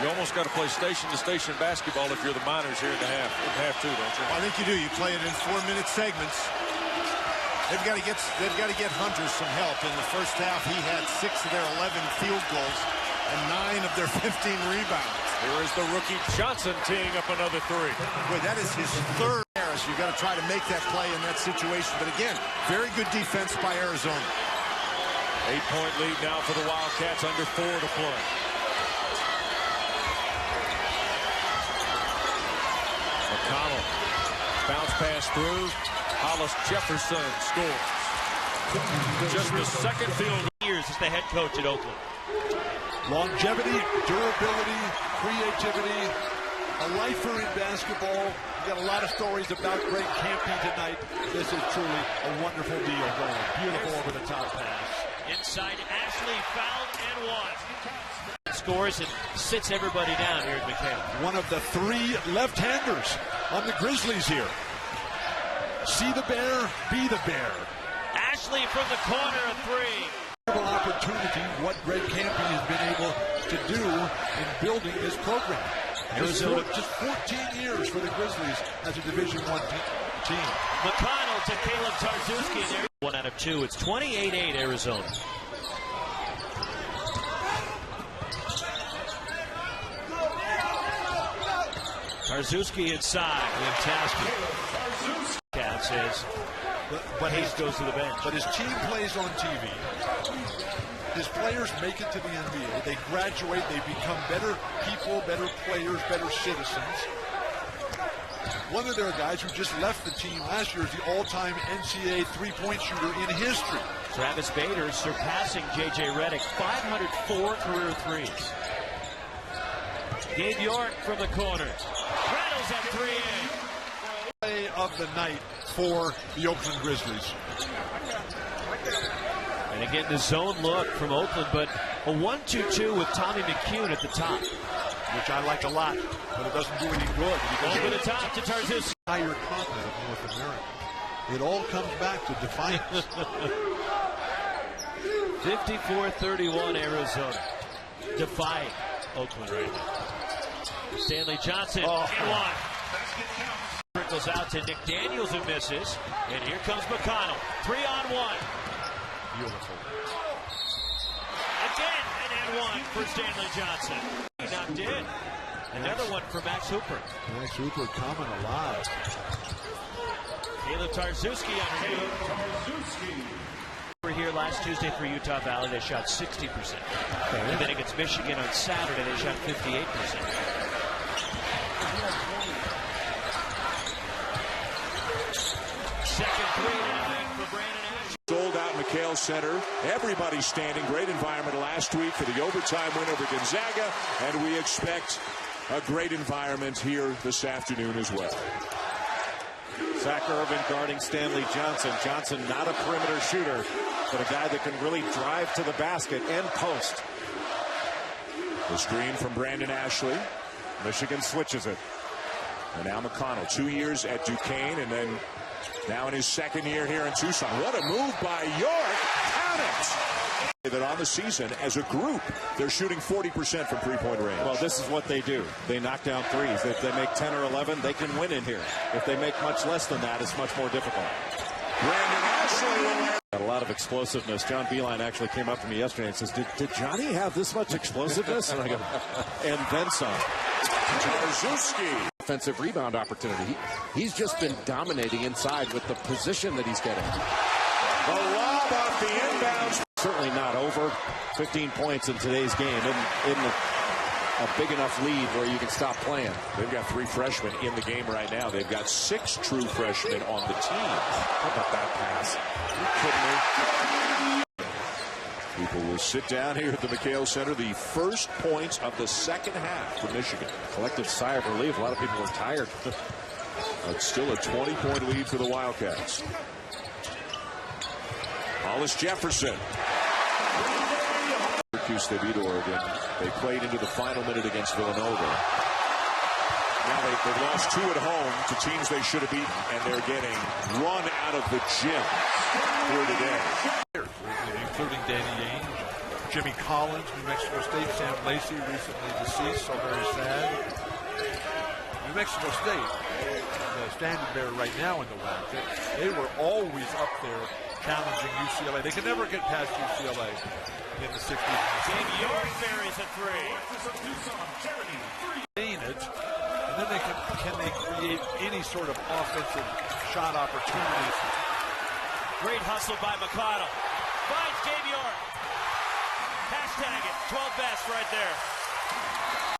You almost got to play station-to-station basketball if you're the Miners here in half two, don't you? I think you do. You play it in 4-minute segments. They've got to get Hunter some help. In the first half, he had 6 of their 11 field goals and 9 of their 15 rebounds. Here is the rookie Johnson teeing up another 3. Boy, that is his third. You got to try to make that play in that situation. But again, very good defense by Arizona. 8-point lead now for the Wildcats, under 4 to play. McConnell, bounce pass through. Hollis Jefferson scores. Just the second field years as the head coach at Oakland. Longevity, durability, creativity, a lifer in basketball. We got a lot of stories about Greg Campy tonight. This is truly a wonderful deal going. Beautiful over the top pass. Inside, Ashley fouled and one. Scores and sits everybody down here at McConnell. One of the 3 left-handers on the Grizzlies here. See the bear, be the bear. Ashley from the corner, a 3. Opportunity, what Greg Campy has been able to do in building this program. Arizona just 14 years for the Grizzlies as a Division I team. McConnell to Caleb Tarzuski. 1 out of 2. It's 28-8 Arizona. Tarzuski inside. Fantastic. Cat says. But Hayes goes to the bench. But his team plays on TV. His players make it to the NBA. They graduate. They become better people, better players, better citizens. One of their guys who just left the team last year is the all-time NCAA three-point shooter in history. Travis Bader surpassing J.J. Redick. 504 career threes. Gabe York from the corner. Rattles that 3 in. Play of the night for the Oakland Grizzlies. And again, the zone look from Oakland, but a 1-2-2 with Tommy McCune at the top. Which I like a lot, but it doesn't do any good. Over the top to Tarzuski. Higher continent of North America. It all comes back to defiance. 54-31 Arizona. Defying Oakland right now. Stanley Johnson, and one. Trickles out to Nick Daniels who misses. And here comes McConnell. 3-on-1. Beautiful. Again, and one for Stanley Johnson. He knocked in. Another one for Max Hooper. Max Hooper coming alive. Caleb Tarzuski underneath. We're here last Tuesday for Utah Valley. They shot 60%. Okay. And then against Michigan on Saturday, they shot 58%. Second 3 tonight for Brandon Ashley. Sold out McHale Center. Everybody standing. Great environment last week for the overtime win over Gonzaga. And we expect a great environment here this afternoon as well. Zach Irvin guarding Stanley Johnson. Johnson not a perimeter shooter, but a guy that can really drive to the basket and post. The screen from Brandon Ashley. Michigan switches it. And now McConnell, 2 years at Duquesne, and then now in his second year here in Tucson. What a move by York. Count it. That on the season, as a group, they're shooting 40% from three-point range. Well, this is what they do. They knock down threes. If they make 10 or 11, they can win in here. If they make much less than that, it's much more difficult. Brandon Ashley got a lot of explosiveness. John Beilein actually came up to me yesterday and says, did Johnny have this much explosiveness? And I go, and then some. Tarzuski. Offensive rebound opportunity. He's just been dominating inside with the position that he's getting. The lob off the inbounds. Certainly not over 15 points in today's game. In a big enough lead where you can stop playing. They've got 3 freshmen in the game right now. They've got 6 true freshmen on the team. How about that pass? Are you kidding me? People will sit down here at the McConnell Center. The first points of the second half for Michigan. Collective sigh of relief. A lot of people were tired. It's still a 20-point lead for the Wildcats. Hollis Jefferson. Syracuse, they beat Oregon. They played into the final minute against Villanova. Now they've lost 2 at home to teams they should have beaten, and they're getting run out of the gym here today. Including Danny Ainge, Jimmy Collins, New Mexico State, Sam Lacey, recently deceased, so very sad. New Mexico State, the standard bearer right now in the WAC, they were always up there challenging UCLA. They could never get past UCLA in the 60s. Jamie York buries a 3. And then can they create any sort of offensive shot opportunities? Great hustle by McConnell. Finds Jamie York. Hashtag it. 12 best right there.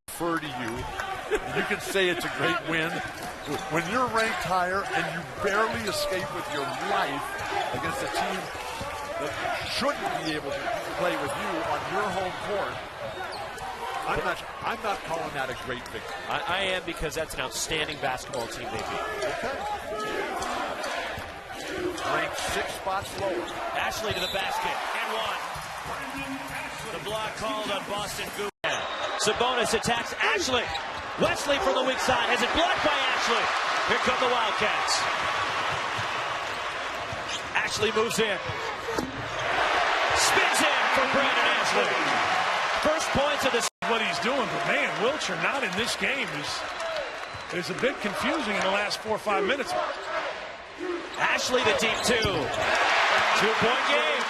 Refer to you. You can say it's a great win. When you're ranked higher and you barely escape with your life against a team that shouldn't be able to play with you on your home court, I'm not calling that a great victory. I am, because that's an outstanding basketball team they beat. Okay. Ranked 6 spots lower. Ashley to the basket and 1. The block called on Boston Goop. Sabonis attacks Ashley. Wesley from the weak side has it blocked by Ashley. Here come the Wildcats. Ashley moves in. Spins in for Brandon Ashley. First points of this. What he's doing, but man, Wiltshire not in this game is a bit confusing in the last 4 or 5 minutes. Ashley the deep 2. 2-point game.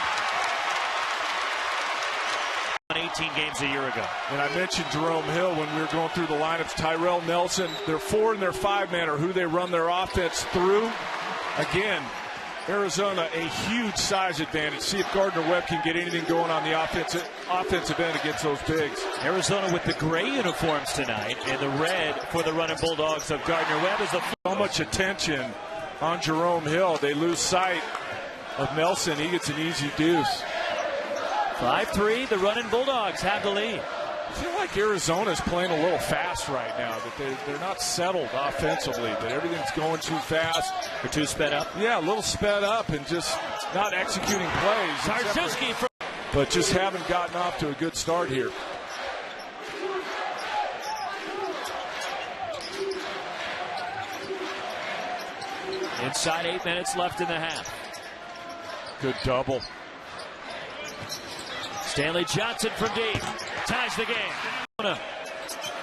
18 games a year ago. And I mentioned Jerome Hill when we were going through the lineups. Tyrell Nelson, their 4 and their 5-man are who they run their offense through. Again, Arizona, a huge size advantage. See if Gardner-Webb can get anything going on the offensive end against those bigs. Arizona with the gray uniforms tonight and the red for the running Bulldogs of Gardner-Webb. Is so much attention on Jerome Hill. They lose sight of Nelson. He gets an easy deuce. 5-3, the running Bulldogs have the lead. I feel like Arizona's playing a little fast right now, that they're not settled offensively, that everything's going too fast. They're too sped up? Yeah, a little sped up and just not executing plays. Tarzuski, but just haven't gotten off to a good start here. Inside 8 minutes left in the half. Good double. Stanley Johnson from deep ties the game.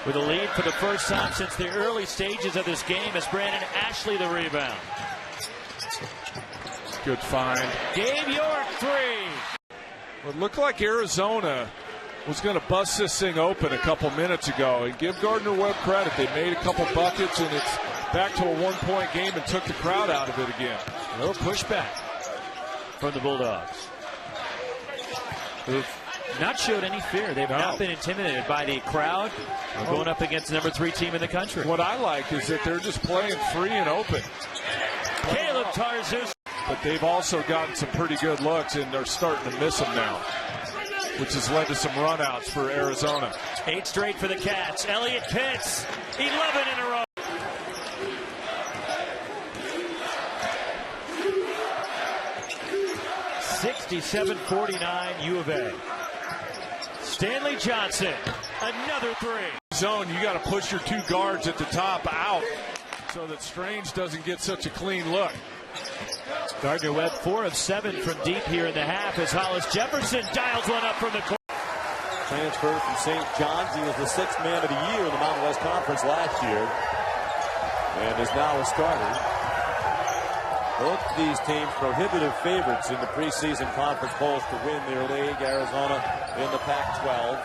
With a lead for the first time since the early stages of this game as Brandon Ashley the rebound. Good find. Gabe York 3. Well, it looked like Arizona was going to bust this thing open a couple minutes ago. And give Gardner-Webb credit. They made a couple buckets, and it's back to a 1-point game and took the crowd out of it again. A little pushback from the Bulldogs, who've not showed any fear. They've not been intimidated by the crowd. They're going up against the number 3 team in the country. What I like is that they're just playing free and open. Caleb Tarzuski. But they've also gotten some pretty good looks, and they're starting to miss them now, which has led to some runouts for Arizona. 8 straight for the Cats. Elliott Pitts, 11 in a row. (67-49) U of A. Stanley Johnson, another 3. Zone, you got to push your 2 guards at the top out so that Strange doesn't get such a clean look. Gardner-Webb 4 of 7 from deep here in the half as Hollis Jefferson dials one up from the corner. Transfer from St. John's. He was the 6th man of the year in the Mountain West Conference last year and is now a starter. Both these teams prohibitive favorites in the preseason conference polls to win their league. Arizona in the Pac-12.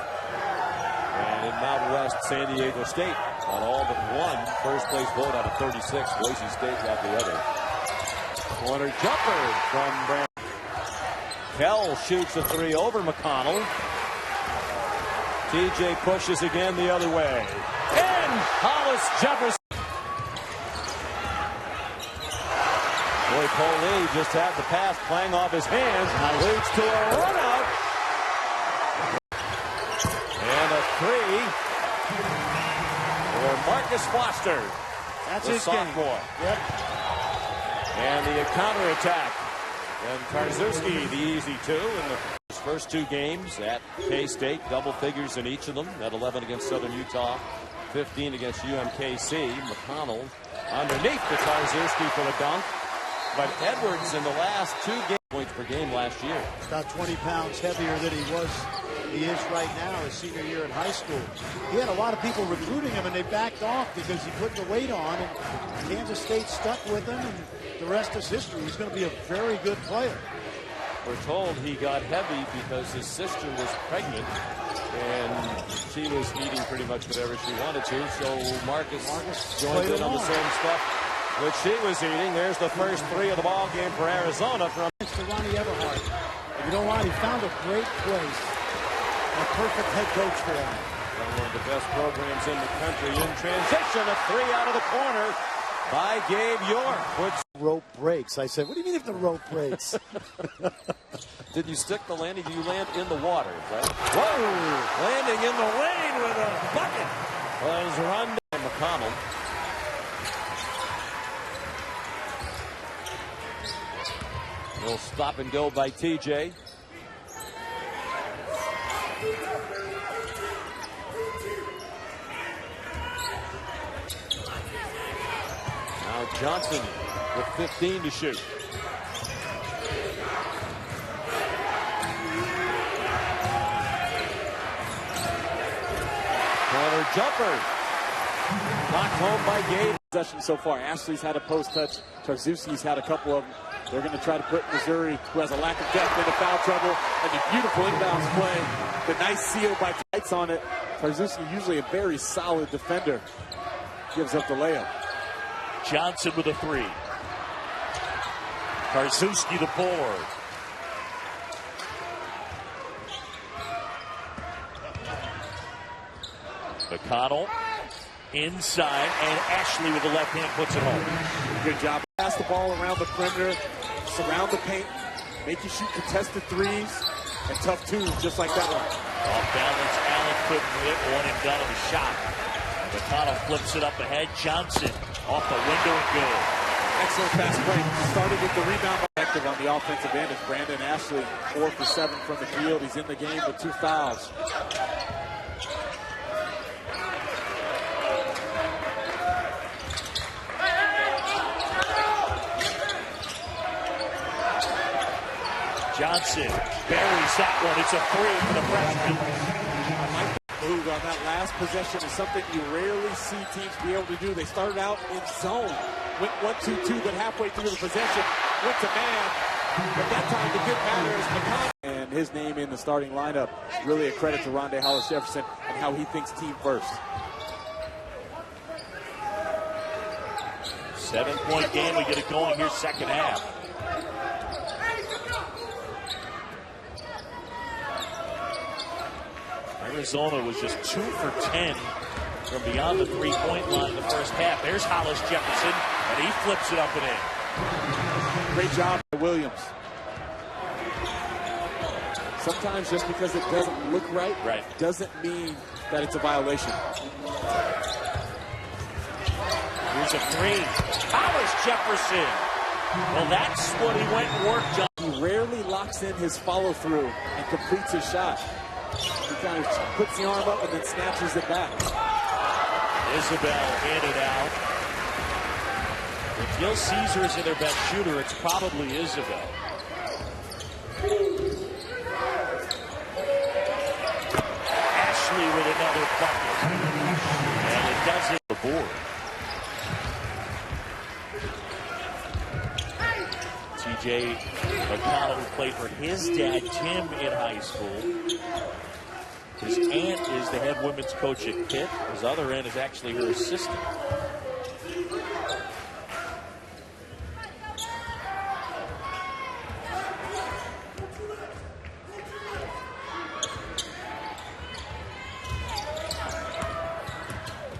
And in Mountain West, San Diego State on all but one first place vote out of 36. Boise State got the other. Corner jumper from Brandon. Kell shoots a 3 over McConnell. TJ pushes again the other way. And Hollis Jefferson. Boy, Coley just had the pass playing off his hands. Leads to a run out. And a 3 for Marcus Foster. That's the his sophomore. Game. Yep. And the counterattack. And Tarczewski, the easy 2 in the first 2 games at K-State. Double figures in each of them. At 11 against Southern Utah. 15 against UMKC. McConnell underneath the Tarczewski for the dunk. But Edwards in the last 2 points per game last year. About 20 pounds heavier than he is right now his senior year in high school. He had a lot of people recruiting him, and they backed off because he put the weight on, and Kansas State stuck with him, and the rest is history. He's going to be a very good player. We're told he got heavy because his sister was pregnant, and she was eating pretty much whatever she wanted to, so Marcus joined in on the same stuff which she was eating. There's the first 3 of the ball game for Arizona from Ronnie Everhart. You know what? He found a great place. A perfect head coach for him. One of the best programs in the country in transition. A 3 out of the corner by Gabe York. Rope breaks. I said, what do you mean if the rope breaks? Did you stick the landing? Did you land in the water? Right? Whoa! Landing in the lane with a bucket. Was run by McConnell. Little stop and go by TJ. Now Johnson with 15 to shoot. Corner jumper. Knocked home by Gabe. Possession so far. Ashley's had a post touch. Tarczewski's had a couple of them. They're going to try to put Missouri, who has a lack of depth, into foul trouble. And the beautiful inbounds play. The nice seal by Kites on it. Tarczewski, usually a very solid defender, gives up the layup. Johnson with a 3. Tarczewski the board. McConnell inside, and Ashley with the left hand puts it home. Good job. Pass the ball around the perimeter, surround the paint, make you shoot contested 3s and tough 2s, just like that one. Off balance, Allen couldn't hit. One and done of a shot. McConnell flips it up ahead. Johnson off the window and good. Excellent fast break. Started with the rebound active on the offensive end. It's Brandon Ashley, 4 for 7 from the field. He's in the game with 2 fouls. Johnson buries that one. It's a 3 for the freshman. Move on that last possession is something you rarely see teams be able to do. They started out in zone, went 1-2-2, but halfway through the possession went to man. But that time the good batter is McConnell. And his name in the starting lineup, really a credit to Rondé Hollis Jefferson and how he thinks team first. 7-point game. We get it going here second half. Arizona was just 2 for 10 from beyond the 3-point line in the first half. There's Hollis Jefferson, and he flips it up and in. Great job by Williams. Sometimes just because it doesn't look right, doesn't mean that it's a violation. Here's a 3. Hollis Jefferson. Well, that's what he went and worked on. He rarely locks in his follow-through and completes his shot. He kind of puts the arm up and then snatches it back. Isabel in and out. If Gil Caesar is their best shooter, it's probably Isabel. Ashley with another bucket. And it does hit the board. TJ McConnell, who played for his dad, Tim, in high school. His aunt is the head women's coach at Pitt. His other aunt is actually her assistant.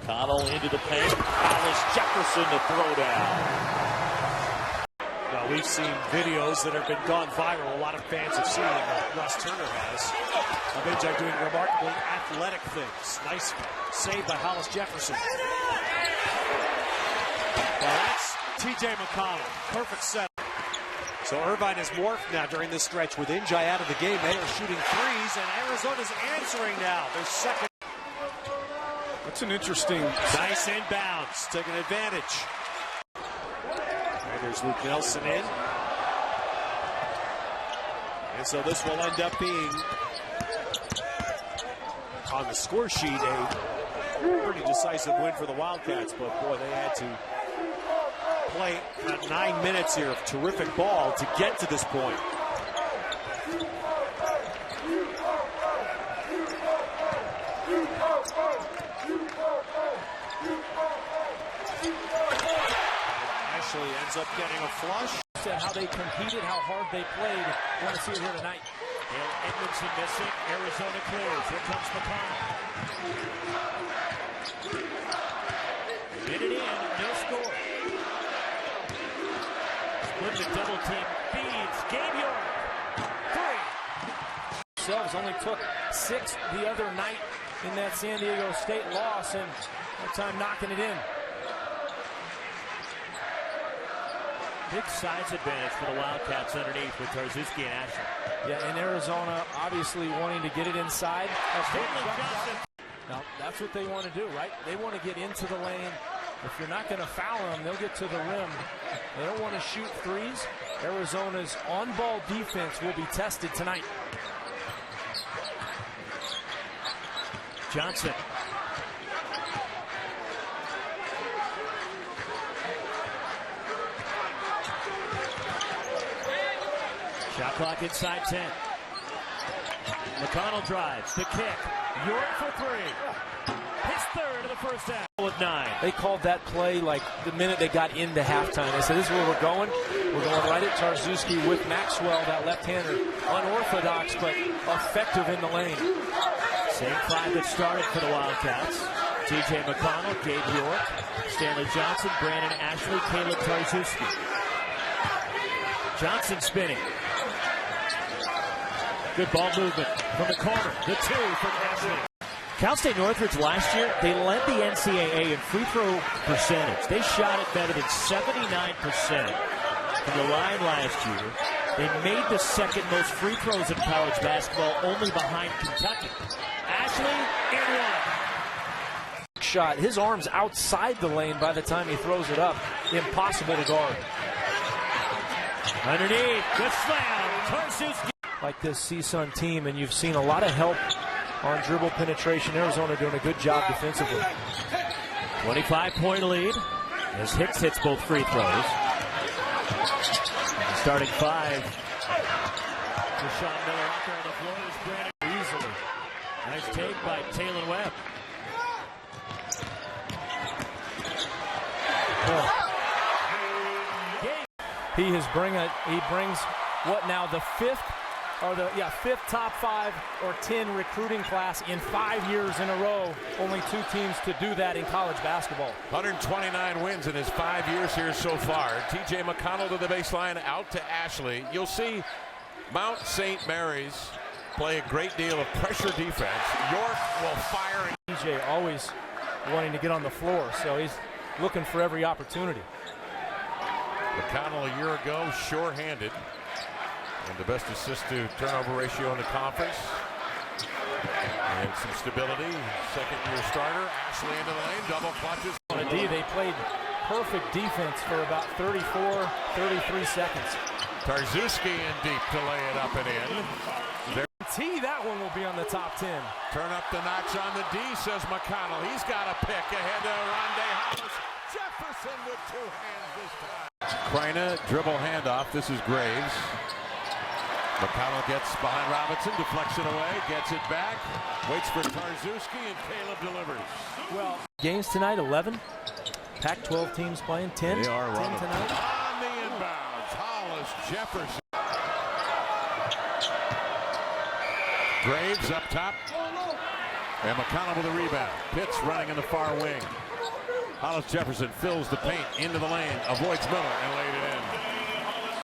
McConnell into the paint. Hollis Jefferson to throw down. Well, we've seen videos that have been gone viral. A lot of fans have seen it. Russ Turner has. Of NJ doing remarkably athletic things. Nice save by Hollis Jefferson. Well, that's TJ McConnell. Perfect set. So Irvine has morphed now during this stretch with NJ out of the game. They are shooting threes, and Arizona's answering now. Their second. That's an interesting. Nice inbounds. Taking advantage. And there's Luke Nelson in. And so this will end up being, on the score sheet, a pretty decisive win for the Wildcats. But boy, they had to play about 9 minutes here of terrific ball to get to this point. Ashley ends up getting a flush. Said how they competed, how hard they played. Want to see it here tonight. Edmondson missing. Arizona clears. Here comes McConnell. Minute in, no score. Split the double team. Feeds. Gabe York. 3. Themselves only took 6 the other night in that San Diego State loss, and that time knocking it in. Big size advantage for the Wildcats underneath with Tarzuski and Ashley. Yeah, and Arizona obviously wanting to get it inside. Now, that's what they want to do, right? They want to get into the lane. If you're not going to foul them, they'll get to the rim. They don't want to shoot threes. Arizona's on-ball defense will be tested tonight. Johnson. Shot clock inside 10. McConnell drives. The kick. York for 3. His third of the first half. With 9. They called that play like the minute they got into halftime. They said, this is where we're going. We're going right at Tarzuski with Maxwell, that left-hander. Unorthodox, but effective in the lane. Same 5 that started for the Wildcats. TJ McConnell, Gabe York, Stanley Johnson, Brandon Ashley, Caleb Tarzuski. Johnson spinning. Good ball movement from the corner. The 2 from Ashley. Cal State Northridge last year, they led the NCAA in free throw percentage. They shot it better than 79% from the line last year. They made the second most free throws in college basketball, only behind Kentucky. Ashley in 1. Shot. His arm's outside the lane by the time he throws it up. Impossible to guard. Underneath, good slam. Tarzuski. Like this CSUN team, and you've seen a lot of help on dribble penetration. Arizona doing a good job defensively. 25-point lead as Hicks hits both free throws. Starting 5. Deshaun Miller out there on the floor is Brandon easily. Nice take by Taylor Webb. He brings what now, the 5th top 5 or 10 recruiting class in 5 years in a row. Only 2 teams to do that in college basketball. 129 wins in his 5 years here so far. TJ McConnell to the baseline, out to Ashley. You'll see Mount St. Mary's play a great deal of pressure defense. York will fire. TJ always wanting to get on the floor, so he's looking for every opportunity. McConnell a year ago, sure-handed. And the best assist to turnover ratio in the conference. And some stability. Second-year starter. Ashley into the lane. Double clutches. On a D, they played perfect defense for about 34, 33 seconds. Tarzuski in deep to lay it up and in. That one will be on the top 10. Turn up the notch on the D, says McConnell. He's got a pick ahead to Rondé Hollis. Jefferson with 2 hands this time. Kreina, dribble handoff. This is Graves. McConnell gets behind Robinson, deflects it away, gets it back, waits for Tarzuski, and Caleb delivers. Well, games tonight, 11. Pac-12 teams playing 10. They are 10 running. tonight. On the inbounds, Hollis, Jefferson. Graves up top. And McConnell with a rebound. Pitts running in the far wing. Hollis Jefferson fills the paint into the lane, avoids Miller, and laid it in.